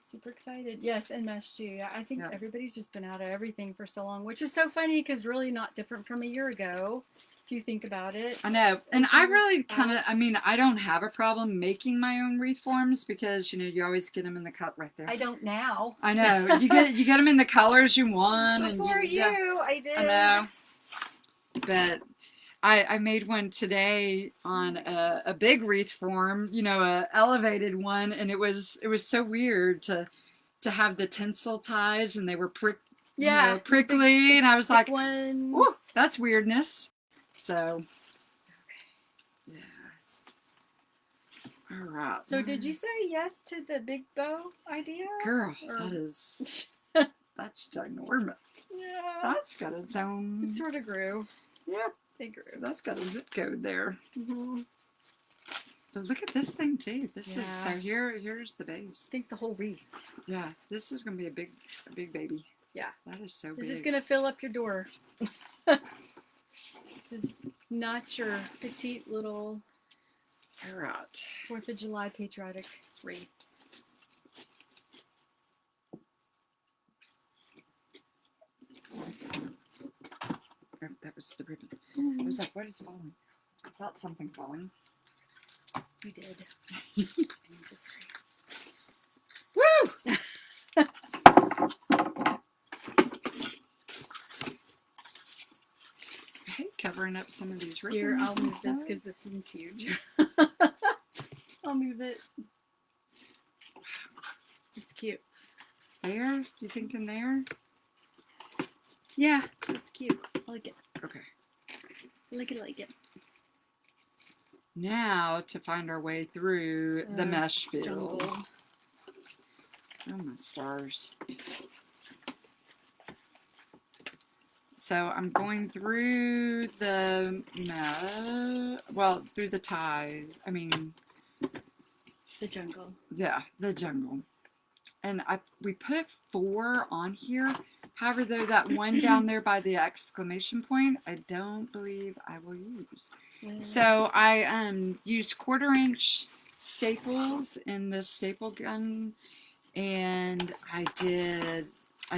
Super excited. Yes, and mesh too. I think everybody's just been out of everything for so long, which is so funny because really not different from a year ago, if you think about it. I know. And I really kind of, I mean, I don't have a problem making my own wreath forms because, you always get them in the cut right there. I don't now. I know. You get them in the colors you want. Before I did. I know. But I made one today on a big wreath form, a elevated one, and it was so weird to have the tinsel ties, and they were prickly, and I was like, "Whoa, that's weirdness." So, yeah. All right. So did you say yes to the big bow idea? Girl, that is, that's ginormous. Yeah. That's got its own. It sort of grew. Yep. It grew. That's got a zip code there. Mm-hmm. But look at this thing too. This Yeah. is, so here's the base. I think the whole wreath. Yeah, this is going to be a big baby. Yeah. That is so big. This is going to fill up your door. This is not your petite little All right. 4th of July patriotic wreath. Oh, that was the ribbon. I was like, what is falling? I felt something falling. You did. Woo! I hate covering up some of these ribbons. Here, I'll and move this stuff. because this one's huge. I'll move it. It's cute. There? You thinking there? Yeah, it's cute. I like it. Okay. I like it, I like it. Now to find our way through the mesh field. Jungle. Oh my stars. So I'm going through the through the ties. I mean, The jungle. yeah, the jungle. And we put 4 on here. However, though, that one down there by the exclamation point, I don't believe I will use. So I used 1/4-inch staples in the staple gun, and I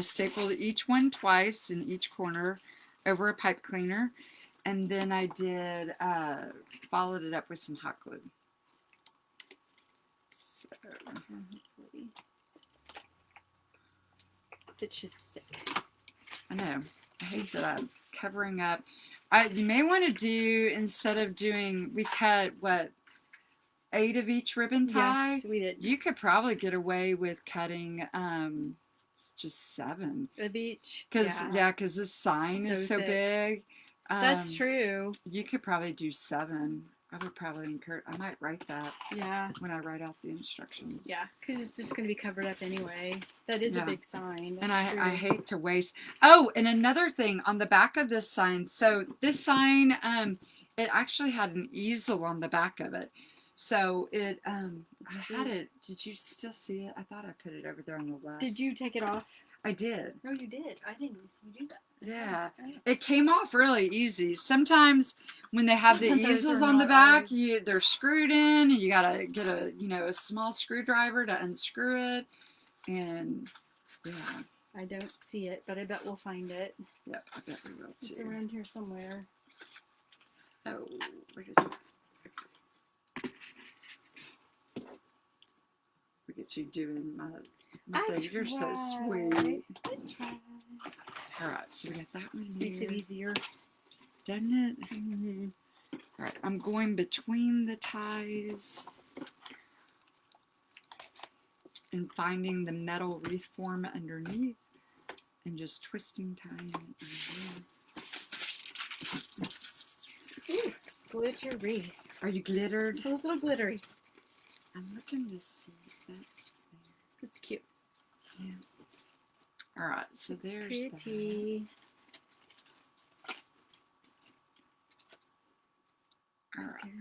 stapled each one twice in each corner over a pipe cleaner, and then I did followed it up with some hot glue. So it should stick. I know. I hate that I'm covering up. You may want to do, instead of doing, we cut, what, 8 of each ribbon tie? Yes, we did. You could probably get away with cutting just 7. Of each. Because this sign is so big. That's true. You could probably do 7. I would probably encourage, I might write that. Yeah. When I write out the instructions. Yeah, because it's just going to be covered up anyway. That is a big sign. And I hate to waste. Oh, and another thing on the back of this sign. So this sign, it actually had an easel on the back of it. So it, I had it. Did you still see it? I thought I put it over there on the left. Did you take it off? I did. No, you did. I didn't see you do that. Yeah, it came off really easy. Sometimes when they have the Sometimes easels they're on the not back, always. they're screwed in, and you gotta get a small screwdriver to unscrew it. And yeah, I don't see it, but I bet we'll find it. Yep, I bet we will too. It's around here somewhere. Oh, where is it? Look at you doing my thing. You're so sweet. I tried. All right, so we got that one. Just makes it easier. Doesn't it? Mm-hmm. All right, I'm going between the ties and finding the metal wreath form underneath and just twisting, tying it in. Ooh, glittery. Are you glittered? A little glittery. I'm looking to see that. It's cute. Yeah. All right, so It's there's pretty. That. All right.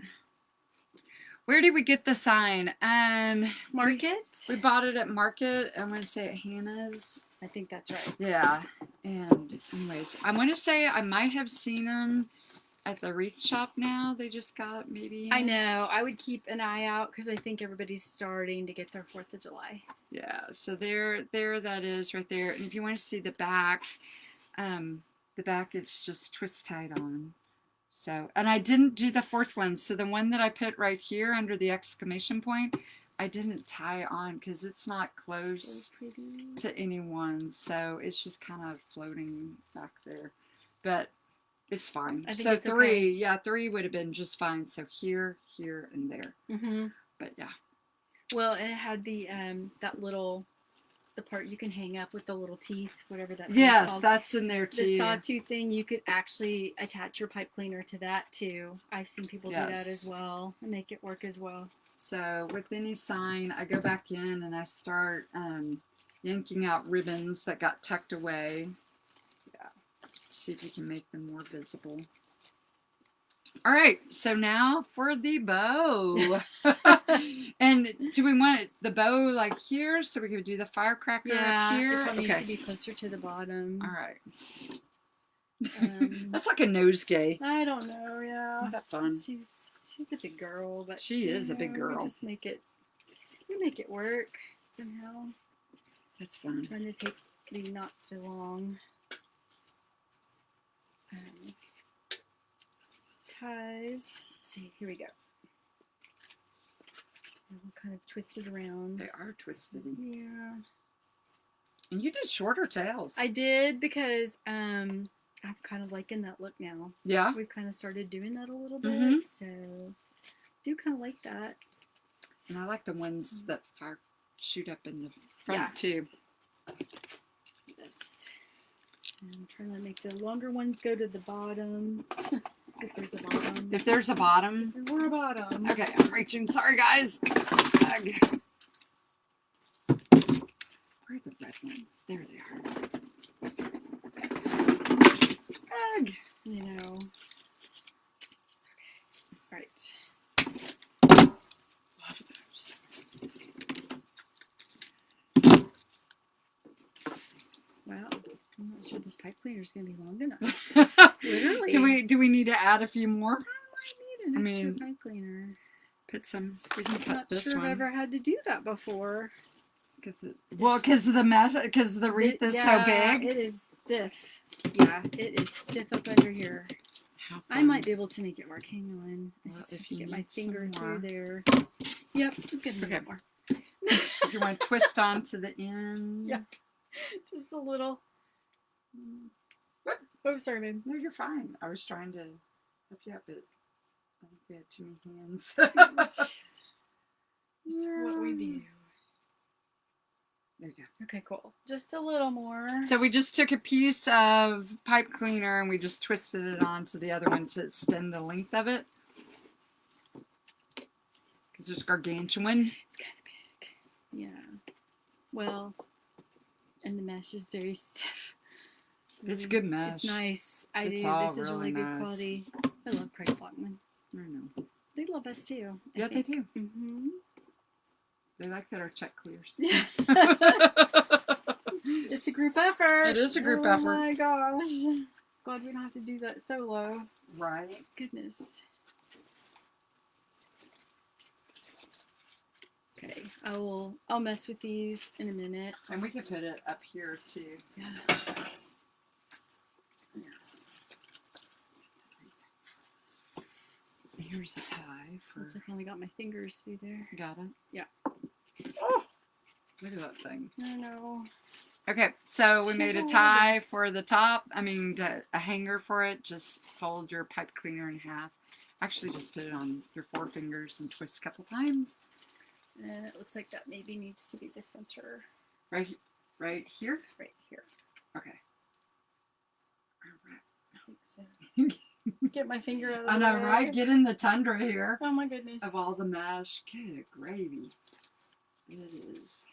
Where did we get the sign? Market? We bought it at Market. I want to say at Hannah's. I think that's right. Yeah. And anyways, I want to say I might have seen them at the wreath shop now. They just got maybe. I know. I would keep an eye out because I think everybody's starting to get their 4th of July. Yeah. So there that is right there. And if you want to see the back it's just twist tied on. So, and I didn't do the 4th one. So the one that I put right here under the exclamation point, I didn't tie on because it's not close to anyone. So it's just kind of floating back there. But it's fine. I think So it's 3, okay. Yeah, 3 would have been just fine. So here, and there. Mm-hmm. But yeah. Well, and it had the the part you can hang up with the little teeth, whatever that Yes, called. that's in there too. The sawtooth thing, you could actually attach your pipe cleaner to that too. I've seen people do that as well and make it work as well. So with any sign, I go back in and I start yanking out ribbons that got tucked away. Yeah. See if you can make them more visible. All right, so now for the bow. And do we want the bow like here so we can do the firecracker up here? It needs to be closer to the bottom. All right. That's like a nosegay. I don't know, yeah. Isn't that fun? She's a big girl, but she is a big girl. We just make it work somehow. That's fun. I'm trying to take the not so long. Ties. Let's see, here we go. And we'll kind of twist it around. They are twisted. Yeah. And you did shorter tails. I did because I'm kind of liking that look now. Yeah. We've kind of started doing that a little bit, so do kind of like that. And I like the ones that shoot up in the front too. This. And I'm trying to make the longer ones go to the bottom. If there's a bottom. If there's a bottom. If there's a bottom. Okay, I'm reaching. Sorry, guys. Where are the red ones? There they are. You know. Okay. Right. Love those. Wow. I'm not sure this pipe cleaner is going to be long enough. Literally. Do we need to add a few more? I might need an extra pipe cleaner. Put some. We can cut I'm not this sure one. I've ever had to do that before. Because of the mesh, because the wreath is so big. It is stiff. Yeah, it is stiff up under here. I might be able to make it work. Hang on. I just have to get my finger through there. Yep, good. Okay. More. If you want to twist onto the end. Yeah, just a little. Oh, sorry, babe. No, you're fine. I was trying to help you out, but I think we had too many hands. That's what we do. There you go. Okay, cool. Just a little more. So we just took a piece of pipe cleaner and we just twisted it onto the other one to extend the length of it. Because there's gargantuan. It's kind of big. Yeah. Well, and the mesh is very stiff. It's good mesh. It's nice. This is really good quality. I love Craig Blockman. I know. They love us too. Yeah, they do. Mm-hmm. They like that our check clears. Yeah. It's a group effort. It is a group effort. Oh my gosh. Glad we don't have to do that solo. Right. Goodness. Okay, I'll mess with these in a minute. And we can put it up here too. Yeah. Here's a tie for. Once I finally got my fingers through there. Got it? Yeah. Oh! Look at that thing. I know. Okay, so we made a tie for the top. I mean, a hanger for it. Just fold your pipe cleaner in half. Actually, just put it on your forefingers and twist a couple times. And it looks like that maybe needs to be the center. Right here? Right here. Okay. All right. I think so. Get my finger out of the I know, way. right? Get in the tundra here. Oh my goodness. Of all the mesh. Good gravy. It is.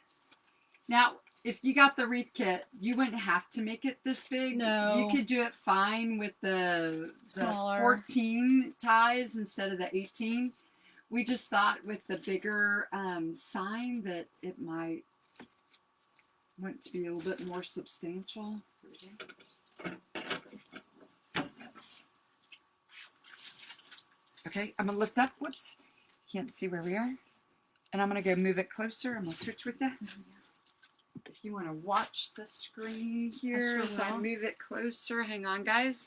Now, if you got the wreath kit, you wouldn't have to make it this big. No. You could do it fine with the Smaller. 14 ties instead of the 18. We just thought with the bigger sign that it might want to be a little bit more substantial. Okay, I'm going to lift up. Whoops. Can't see where we are. And I'm going to go move it closer. I'm going to switch with that. If you want to watch the screen here, as I move it closer. Hang on, guys.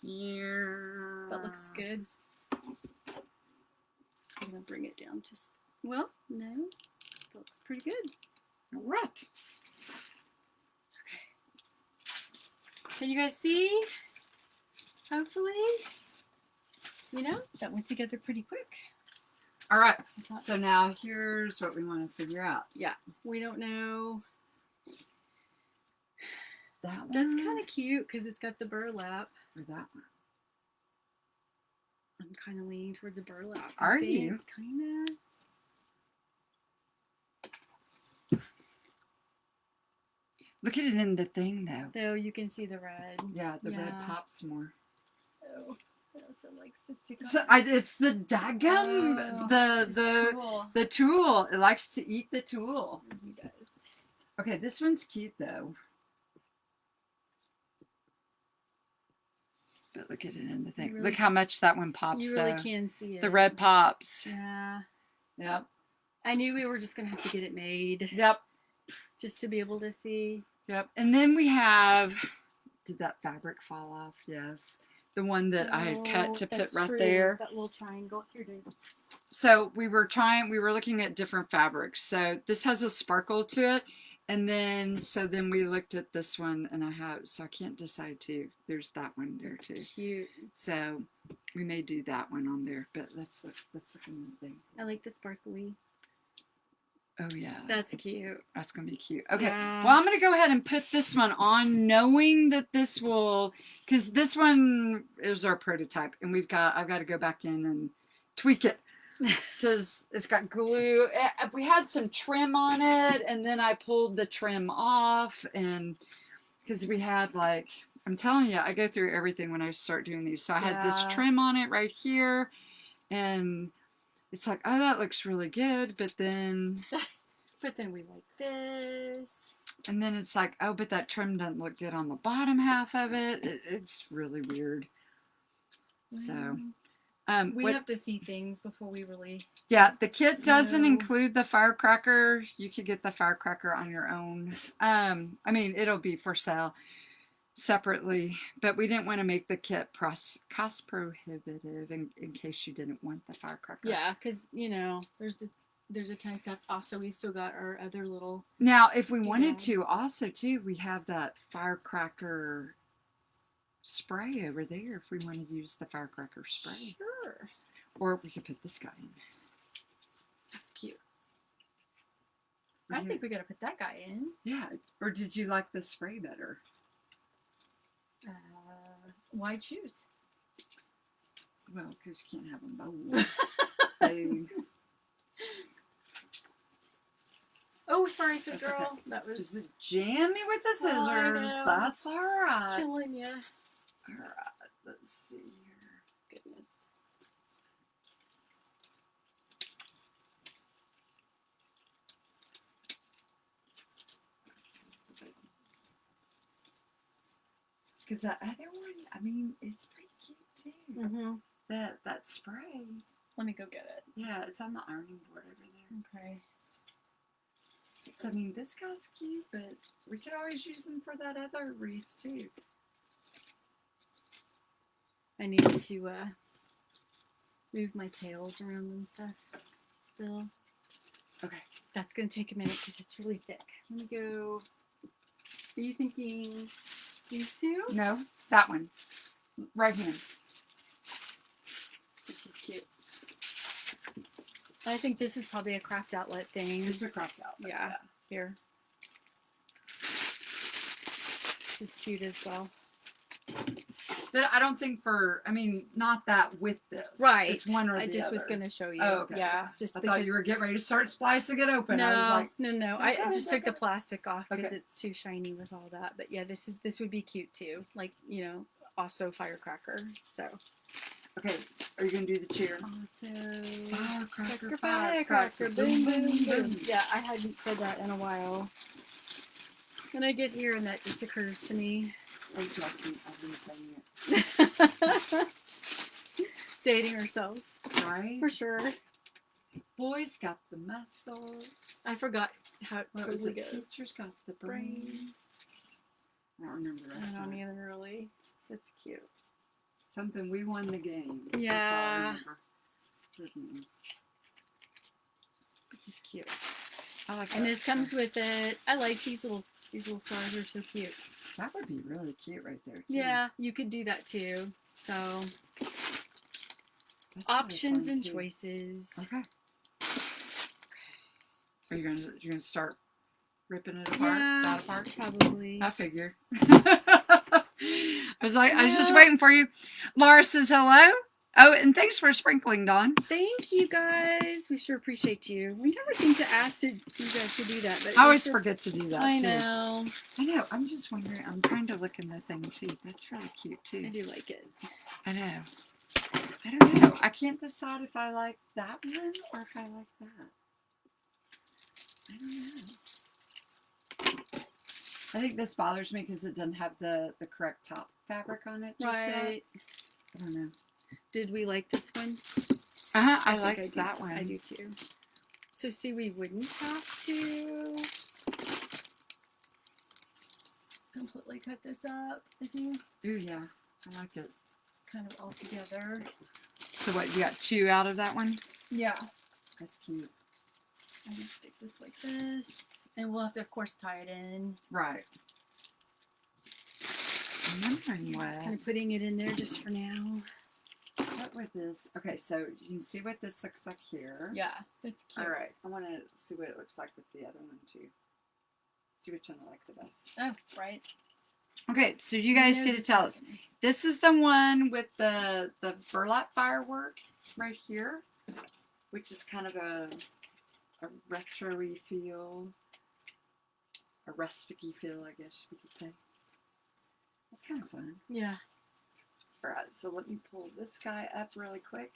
Yeah. That looks good. I'm going to bring it down to... Well, no. That looks pretty good. All right. Okay. Can you guys see? Hopefully. You know, that went together pretty quick. All right. So now here's what we want to figure out. Yeah. We don't know. That one? That's kind of cute because it's got the burlap. Or that one? I'm kind of leaning towards a burlap. Are you? Kind of. Look at it in the thing, though. Though you can see the red. Yeah, the red pops more. Oh, it also likes to stick on. So, it's the daggum, the tool. It likes to eat the tool. He does. Okay, this one's cute, though. But look at it in the thing. Really, look how much that one pops, you really can see it. The red pops. Yeah. Yep. I knew we were just going to have to get it made. Yep. Just to be able to see. Yep. And then we have... Did that fabric fall off? Yes. The one that I had cut to put right there. That little triangle. Here it is. So we were looking at different fabrics. So this has a sparkle to it. And then, we looked at this one, and so I can't decide too. There's that one there too. Cute. So we may do that one on there, but let's look at the thing. I like the sparkly. Oh yeah. That's cute. That's gonna be cute. Okay. Yeah. Well, I'm gonna go ahead and put this one on, knowing that this will, because this one is our prototype, and I've got to go back in and tweak it. Because it's got glue. We had some trim on it, and then I pulled the trim off, and because we had I'm telling you, I go through everything when I start doing these. So I had this trim on it right here, and it's like, oh, that looks really good, but then we like this, and then it's like, oh, but that trim doesn't look good on the bottom half of it. It's really weird. So. We have to see things before we really... Yeah, the kit doesn't include the firecracker. You could get the firecracker on your own. I mean, it'll be for sale separately, but we didn't want to make the kit cost prohibitive in case you didn't want the firecracker. Yeah, because, there's a ton of stuff. Also, we've still got our other little... Now, if we wanted to, also, too, we have that firecracker... spray over there if we want to use the firecracker spray. Sure. Or we could put this guy in. That's cute. I think we got to put that guy in. Yeah. Or did you like the spray better? Why choose? Well, because you can't have them both. Oh, sorry, sweet girl. Okay. That was... Just jam me with the scissors. That's all right. Killing ya. All right, let's see here. Goodness. Because that other one, I mean, it's pretty cute too. Mm-hmm. That spray. Let me go get it. Yeah, it's on the ironing board over there. Okay. So, I mean, this guy's cute, but we could always use him for that other wreath too. I need to move my tails around and stuff still. Okay. That's going to take a minute because it's really thick. Let me go. Are you thinking these two? No, that one. Right hand. This is cute. I think this is probably a craft outlet thing. It's a craft outlet. Yeah. Here. It's cute as well. But I don't think not that with this. Right. It's one or the other. I just was going to show you. Oh, okay. Yeah. Just I thought you were getting ready to start splicing it open. No, I was like, no. I just took the plastic off because it's too shiny with all that. But yeah, this would be cute too. Also firecracker. So. Okay. Are you going to do the chair? Also. Firecracker. Boom, boom, boom. Yeah, I hadn't said that in a while. When I get here and that just occurs to me. Oh, trust me, I've been saying it. Dating ourselves. Right? For sure. Boys got the muscles. I forgot how it totally goes. Teachers got the brains. I don't remember the rest. I don't either, really. It's cute. Something we won the game. Yeah. That's all I remember. This is cute. I like that. And this comes with it. I like these little stars are so cute. That would be really cute right there, too. Yeah, you could do that too. So, that's options really and too. Choices. Okay. Are you gonna start ripping it apart? Yeah, that apart? Probably. I figured. I was just waiting for you. Laura says hello. Oh, and thanks for sprinkling, Dawn. Thank you, guys. We sure appreciate you. We never think to ask you guys to do that. But I always forget to do that, I too. know. I know. I'm just wondering. I'm trying to look in the thing, too. That's really cute, too. I do like it. I know. I don't know. I can't decide if I like that one or if I like that. I don't know. I think this bothers me because it doesn't have the correct top fabric on it just Right. yet. I don't know. Did we like this one? Uh-huh. I liked that one. I do too. So see, we wouldn't have to completely cut this up. If you Ooh, yeah. I like it. Kind of all together. So what, you got 2 out of that one? Yeah. That's cute. I'm going to stick this like this. And we'll have to, of course, tie it in. Right. I'm wondering what. Just kind of putting it in there just for now. What with this? Okay, so you can see what this looks like here. Yeah, that's cute. All right. I want to see what it looks like with the other one, too. See which one I like the best. Oh, right. Okay, so you guys get to tell us. This is the one with the burlap firework right here, which is kind of a retro-y feel, a rustic-y feel, I guess we could say. That's kind of fun. Yeah. All right, so let me pull this guy up really quick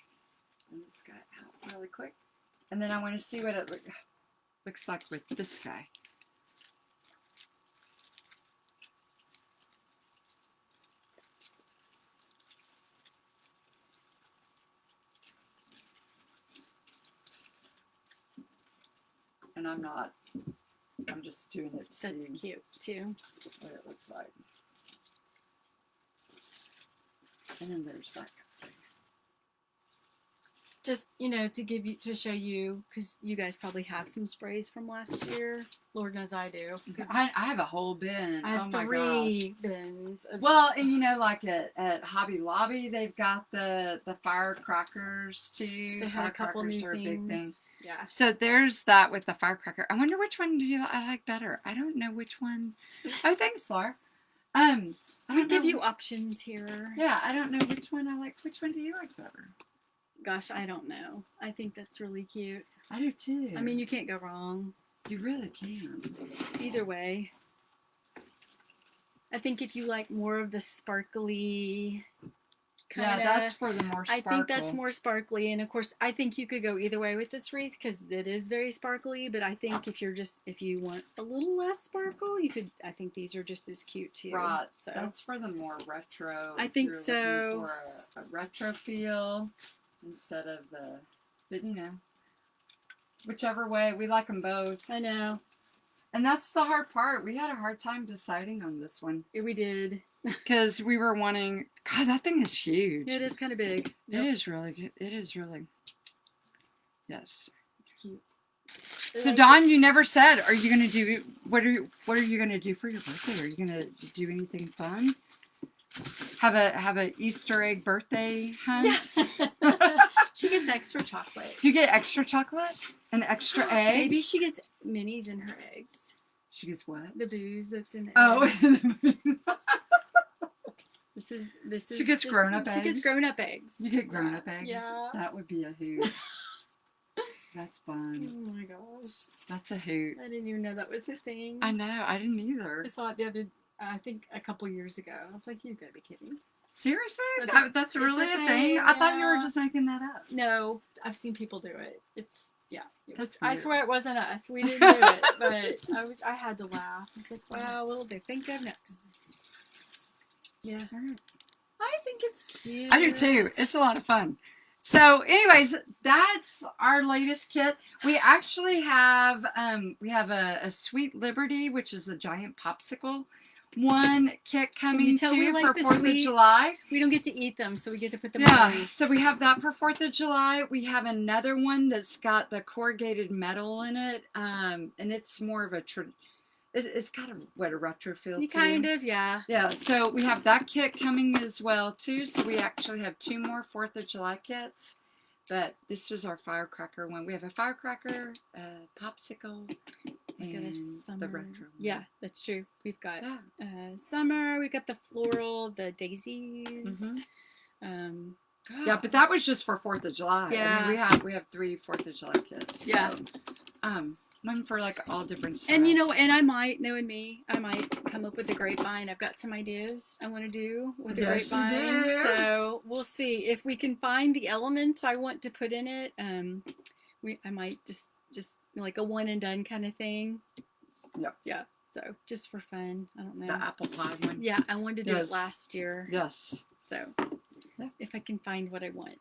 and this guy out really quick. And then I want to see what it looks like with this guy. And I'm just doing it to see. That's cute, too. What it looks like. And then there's that thing. Just, to show you, because you guys probably have some sprays from last year. Lord knows I do. I have a whole bin. I have 3 bins. Well, and like at Hobby Lobby, they've got the firecrackers too. They had a couple new are a big thing. Yeah. So there's that with the firecracker. I wonder which one I like better. I don't know which one. Oh, thanks, Laura. We give you options here. Yeah, I don't know which one I like. Which one do you like better? Gosh, I don't know. I think that's really cute. I do too. I mean, you can't go wrong. You really can't. Either way. I think if you like more of the sparkly kind of... Yeah, that's for the more sparkle. I think that's more sparkly. And of course, I think you could go either way with this wreath because it is very sparkly. But I think if you want a little less sparkle, I think these are just as cute too. Right. So that's for the more retro. I think so. Looking for a retro feel instead of but whichever way, we like them both. I know. And that's the hard part. We had a hard time deciding on this one. Yeah, we did. Because we were wanting... God, that thing is huge. It is kind of big. It is really good. It is really... Yes. It's cute. So, Dawn, you never said, are you going to do... What are you going to do for your birthday? Are you going to do anything fun? Have a Easter egg birthday hunt? Yeah. She gets extra chocolate. Do you get extra chocolate? And extra eggs? Maybe she gets minis in her eggs. She gets what? The booze that's in the eggs. This is She gets grown-up eggs? She gets grown-up eggs. You get grown-up eggs? Yeah. That would be a hoot. That's fun. Oh my gosh. That's a hoot. I didn't even know that was a thing. I know. I didn't either. I saw it I think a couple years ago. I was like, you gotta be kidding. Seriously? That's It's really a a thing? thing, I thought you were yeah. just making that up. No, I've seen people do it. That's I weird. swear it wasn't us. We didn't do it, but I had to laugh. I was like, wow, what will they think of next? Yeah. I think it's cute. I do too. It's a lot of fun. So, anyways, that's our latest kit. We actually have a Sweet Liberty, which is a giant popsicle. One kit coming too for 4th of July. We don't get to eat them, so we get to put them on. Yeah, so we have that for 4th of July. We have another one that's got the corrugated metal in it, and it's more of a it's got a retro feel too. Kind of, yeah. Yeah, so we have that kit coming as well too. So we actually have 2 more 4th of July kits. But this was our firecracker one. We have a firecracker, a popsicle, and the retro one. Yeah, that's true. We've got summer. We've got the floral, the daisies. Mm-hmm. Yeah, but that was just for 4th of July. Yeah. I mean, we have 3 4th of July kits. Yeah. So, one for like all different styles. And you know, and I might, knowing me, I might come up with a grapevine. I've got some ideas I want to do with a grapevine. You do. So we'll see if we can find the elements I want to put in it. I might just like a one and done kind of thing. Yep. Yeah. So just for fun. I don't know. The apple pie one. Yeah, I wanted to do it last year. Yes. So if I can find what I want,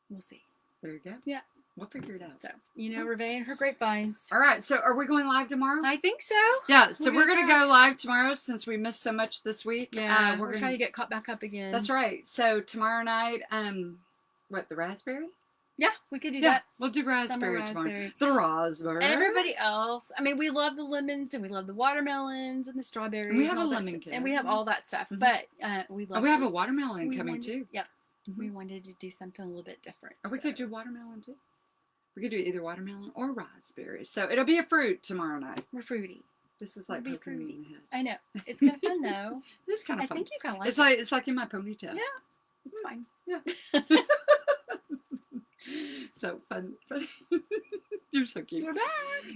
we'll see. There you go. Yeah. We'll figure it out. So, you know, Revé and her grapevines. All right. So, are we going live tomorrow? I think so. Yeah. So, we're going to go live tomorrow since we missed so much this week. Yeah. We're trying to get caught back up again. That's right. So, tomorrow night, the raspberry? Yeah, we could do that. We'll do raspberry tomorrow. The raspberry. And everybody else. I mean, we love the lemons and we love the watermelons and the strawberries. And we have a lemon kit. And we have all that stuff. Mm-hmm. But we love. We have a watermelon coming too. Yep. Mm-hmm. We wanted to do something a little bit different. Or we could do watermelon too. We could do either watermelon or raspberry. So it'll be a fruit tomorrow night. We're fruity. This is like poking me in the head. I know. It's kind of fun though. It's kind of fun. I think you kind of like it. It's like in my ponytail. Yeah. It's fine. Yeah. So fun. You're so cute. We're back.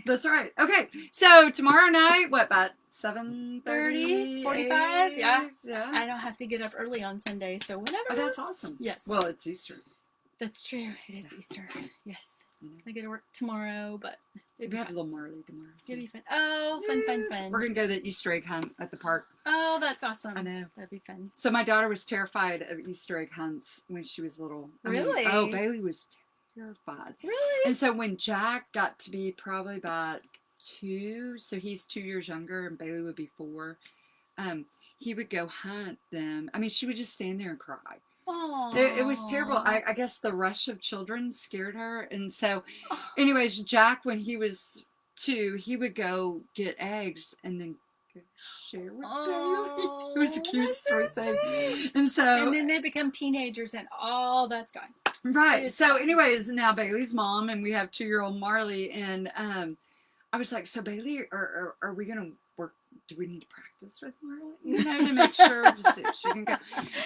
That's right. Okay. So tomorrow night, what, about 7:30? 45? Yeah. Yeah. I don't have to get up early on Sunday, so whenever. Oh, that's awesome. Yes. Well, it's Easter. That's true. It is Easter. Yes. I go to work tomorrow, but we have a little Marley tomorrow. It'll be fun. Oh, fun. We're going to go to the Easter egg hunt at the park. Oh, that's awesome. I know. That'd be fun. So my daughter was terrified of Easter egg hunts when she was little. Really? Bailey was terrified. Really? And so when Jack got to be probably about 2, so he's 2 years younger and Bailey would be 4, he would go hunt them. I mean, she would just stand there and cry. It was terrible. I guess the rush of children scared her. And so, anyways, Jack, when he was 2, he would go get eggs and then share with Bailey. It was the cutest sweet thing. And then they become teenagers and all that's gone. Right. So, anyways, now Bailey's mom and we have 2-year-old Marley. And I was like, so Bailey, are we going to work? Do we need to practice with Marley? You know, to make sure to see if she can go.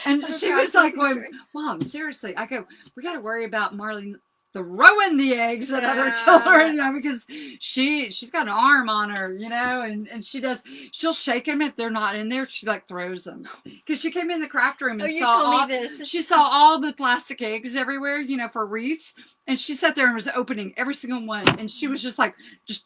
And she was like, well, Mom, seriously. I go, we got to worry about Marley throwing the eggs at other children, you know, because she's got an arm on her, you know, and she'll shake them if they're not in there. She like throws them because she came in the craft room and saw all the plastic eggs everywhere, you know, for wreaths, and she sat there and was opening every single one, and she was just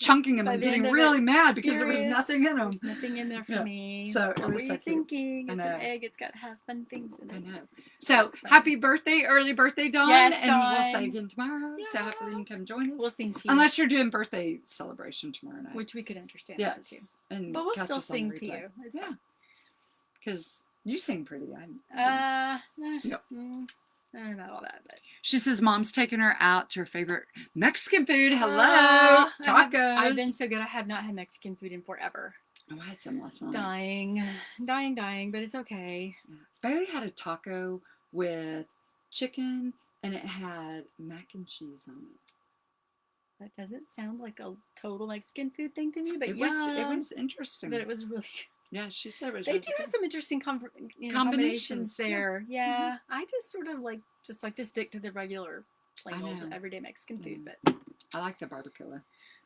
chunking them and getting really mad because there was nothing in them. There's nothing in there for me. So what were you thinking? It's an egg. It's got to have fun things in it. I know. So happy birthday, early birthday, Dawn, yes, and Dawn. we'll say again tomorrow. Yeah. So hopefully you can come join us. We'll sing to you. Unless you're doing birthday celebration tomorrow night. Which we could understand that too. And but we'll still sing to you. It's fun. Because you sing pretty. Yep. I don't know about all that, but she says mom's taking her out to her favorite Mexican food. Hello, tacos. I've been so good. I have not had Mexican food in forever. Oh, I had some last night. Dying, but it's okay. Yeah. Bailey had a taco with chicken, and it had mac and cheese on it. That doesn't sound like a total Mexican food thing to me, but it was interesting. But it was really. Yeah, she said it was. They do have some interesting combinations there. Yeah, I just sort of like to stick to the regular, plain old everyday Mexican food. But I like the barbacoa.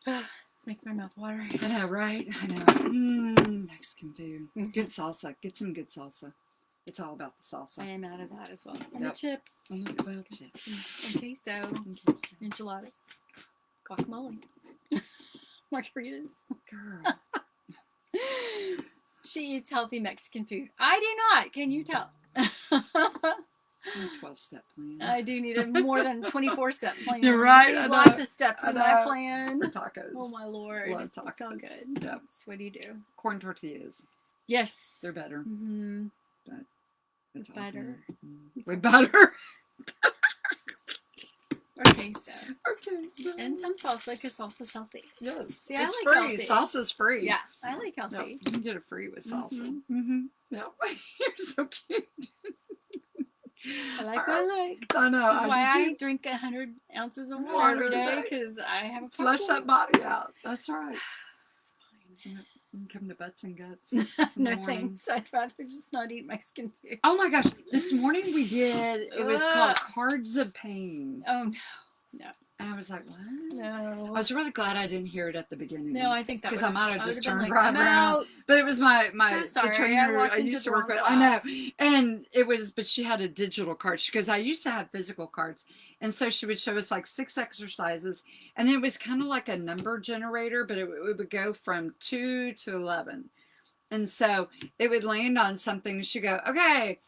It's making my mouth water. I know, right? I know. Mexican food. Good salsa. Get some good salsa. It's all about the salsa. I am out of that as well. And the chips. Well, chips. And queso. Enchiladas. Guacamole. Margaritas. Girl. She eats healthy Mexican food. I do not. Can you tell? A 12-step plan. I do need a more than 24-step plan. You're right. Lots of steps in my plan. For tacos. Oh my Lord. Love tacos. It's all good. Yep. What do you do? Corn tortillas. Yes. They're better. Mm-hmm. But it's with butter. With butter. Okay, so. And some salsa, because salsa's healthy. Yes. See, it's I like free. healthy. Salsa's free. Yeah, I like healthy. Yep. You can get it free with salsa. Mm-hmm. Yep. You're so cute. I like what I like. I know. This is why I drink 100 ounces of water every day, because I have a flush that body out. That's right. It's fine. Come to butts and guts. No thanks. I'd rather just not eat Mexican food. Oh my gosh. This morning we did, it was called Cards of Pain. Oh no. No. And I was like, what? No. I was really glad I didn't hear it at the beginning. No, I think that because I might have just turned like, right around. But it was my so sorry. the trainer I used to work with. I know. And it was, but she had a digital card because I used to have physical cards. And so she would show us like 6 exercises. And it was kind of like a number generator, but it would go from 2 to 11. And so it would land on something. She'd go, okay,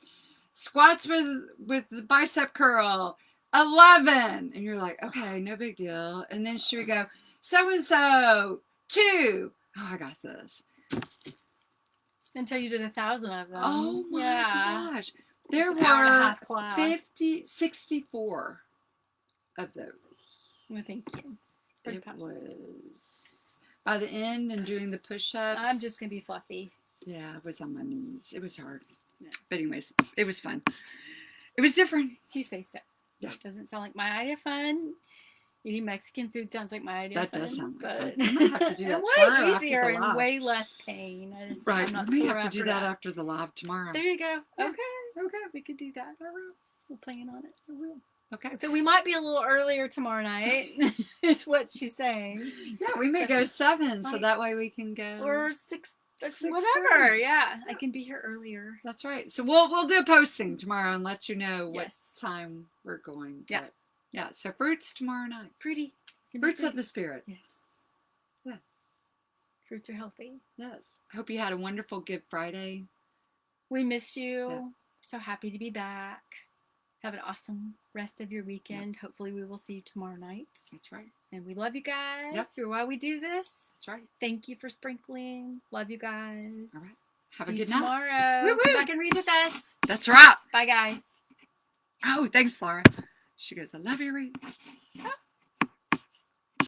squats with the bicep curl. 11, and you're like, okay, no big deal. And then she would go, so and so 2. Oh, I got this. Until you did 1,000 of them. Oh my gosh, there were 64 of those. Well, thank you. It was by the end and doing the push-ups. I'm just gonna be fluffy. Yeah, I was on my knees. It was hard. Yeah. But anyways, it was fun. It was different. If you say so. Yeah. It doesn't sound like my idea of fun. Eating Mexican food sounds like my idea of fun. That does sound like fun. I might have to do that way easier and way less pain. Right. I'm not We sore have to do after that after the live tomorrow. There you go. Yeah. Okay. We could do that. We're planning on it. I will. Okay. So we might be a little earlier tomorrow night. Is what she's saying. Yeah, we may go 7, so that way we can go. Or 6. Whatever, yeah. I can be here earlier. That's right. So we'll do a posting tomorrow and let you know what time we're going. Yeah. But, yeah. So fruits tomorrow night. Fruits of the spirit. Yes. Yeah. Fruits are healthy. Yes. I hope you had a wonderful Good Friday. We miss you. Yeah. So happy to be back. Have an awesome rest of your weekend. Yeah. Hopefully we will see you tomorrow night. That's right. And we love you guys. Yep. You're why we do this. That's right. Thank you for sprinkling. Love you guys. All right. Have see a good you night. Tomorrow. Woo-woo. Come back and read with us. That's right. Bye, guys. Oh, thanks, Laura. She goes, I love you, Wreath.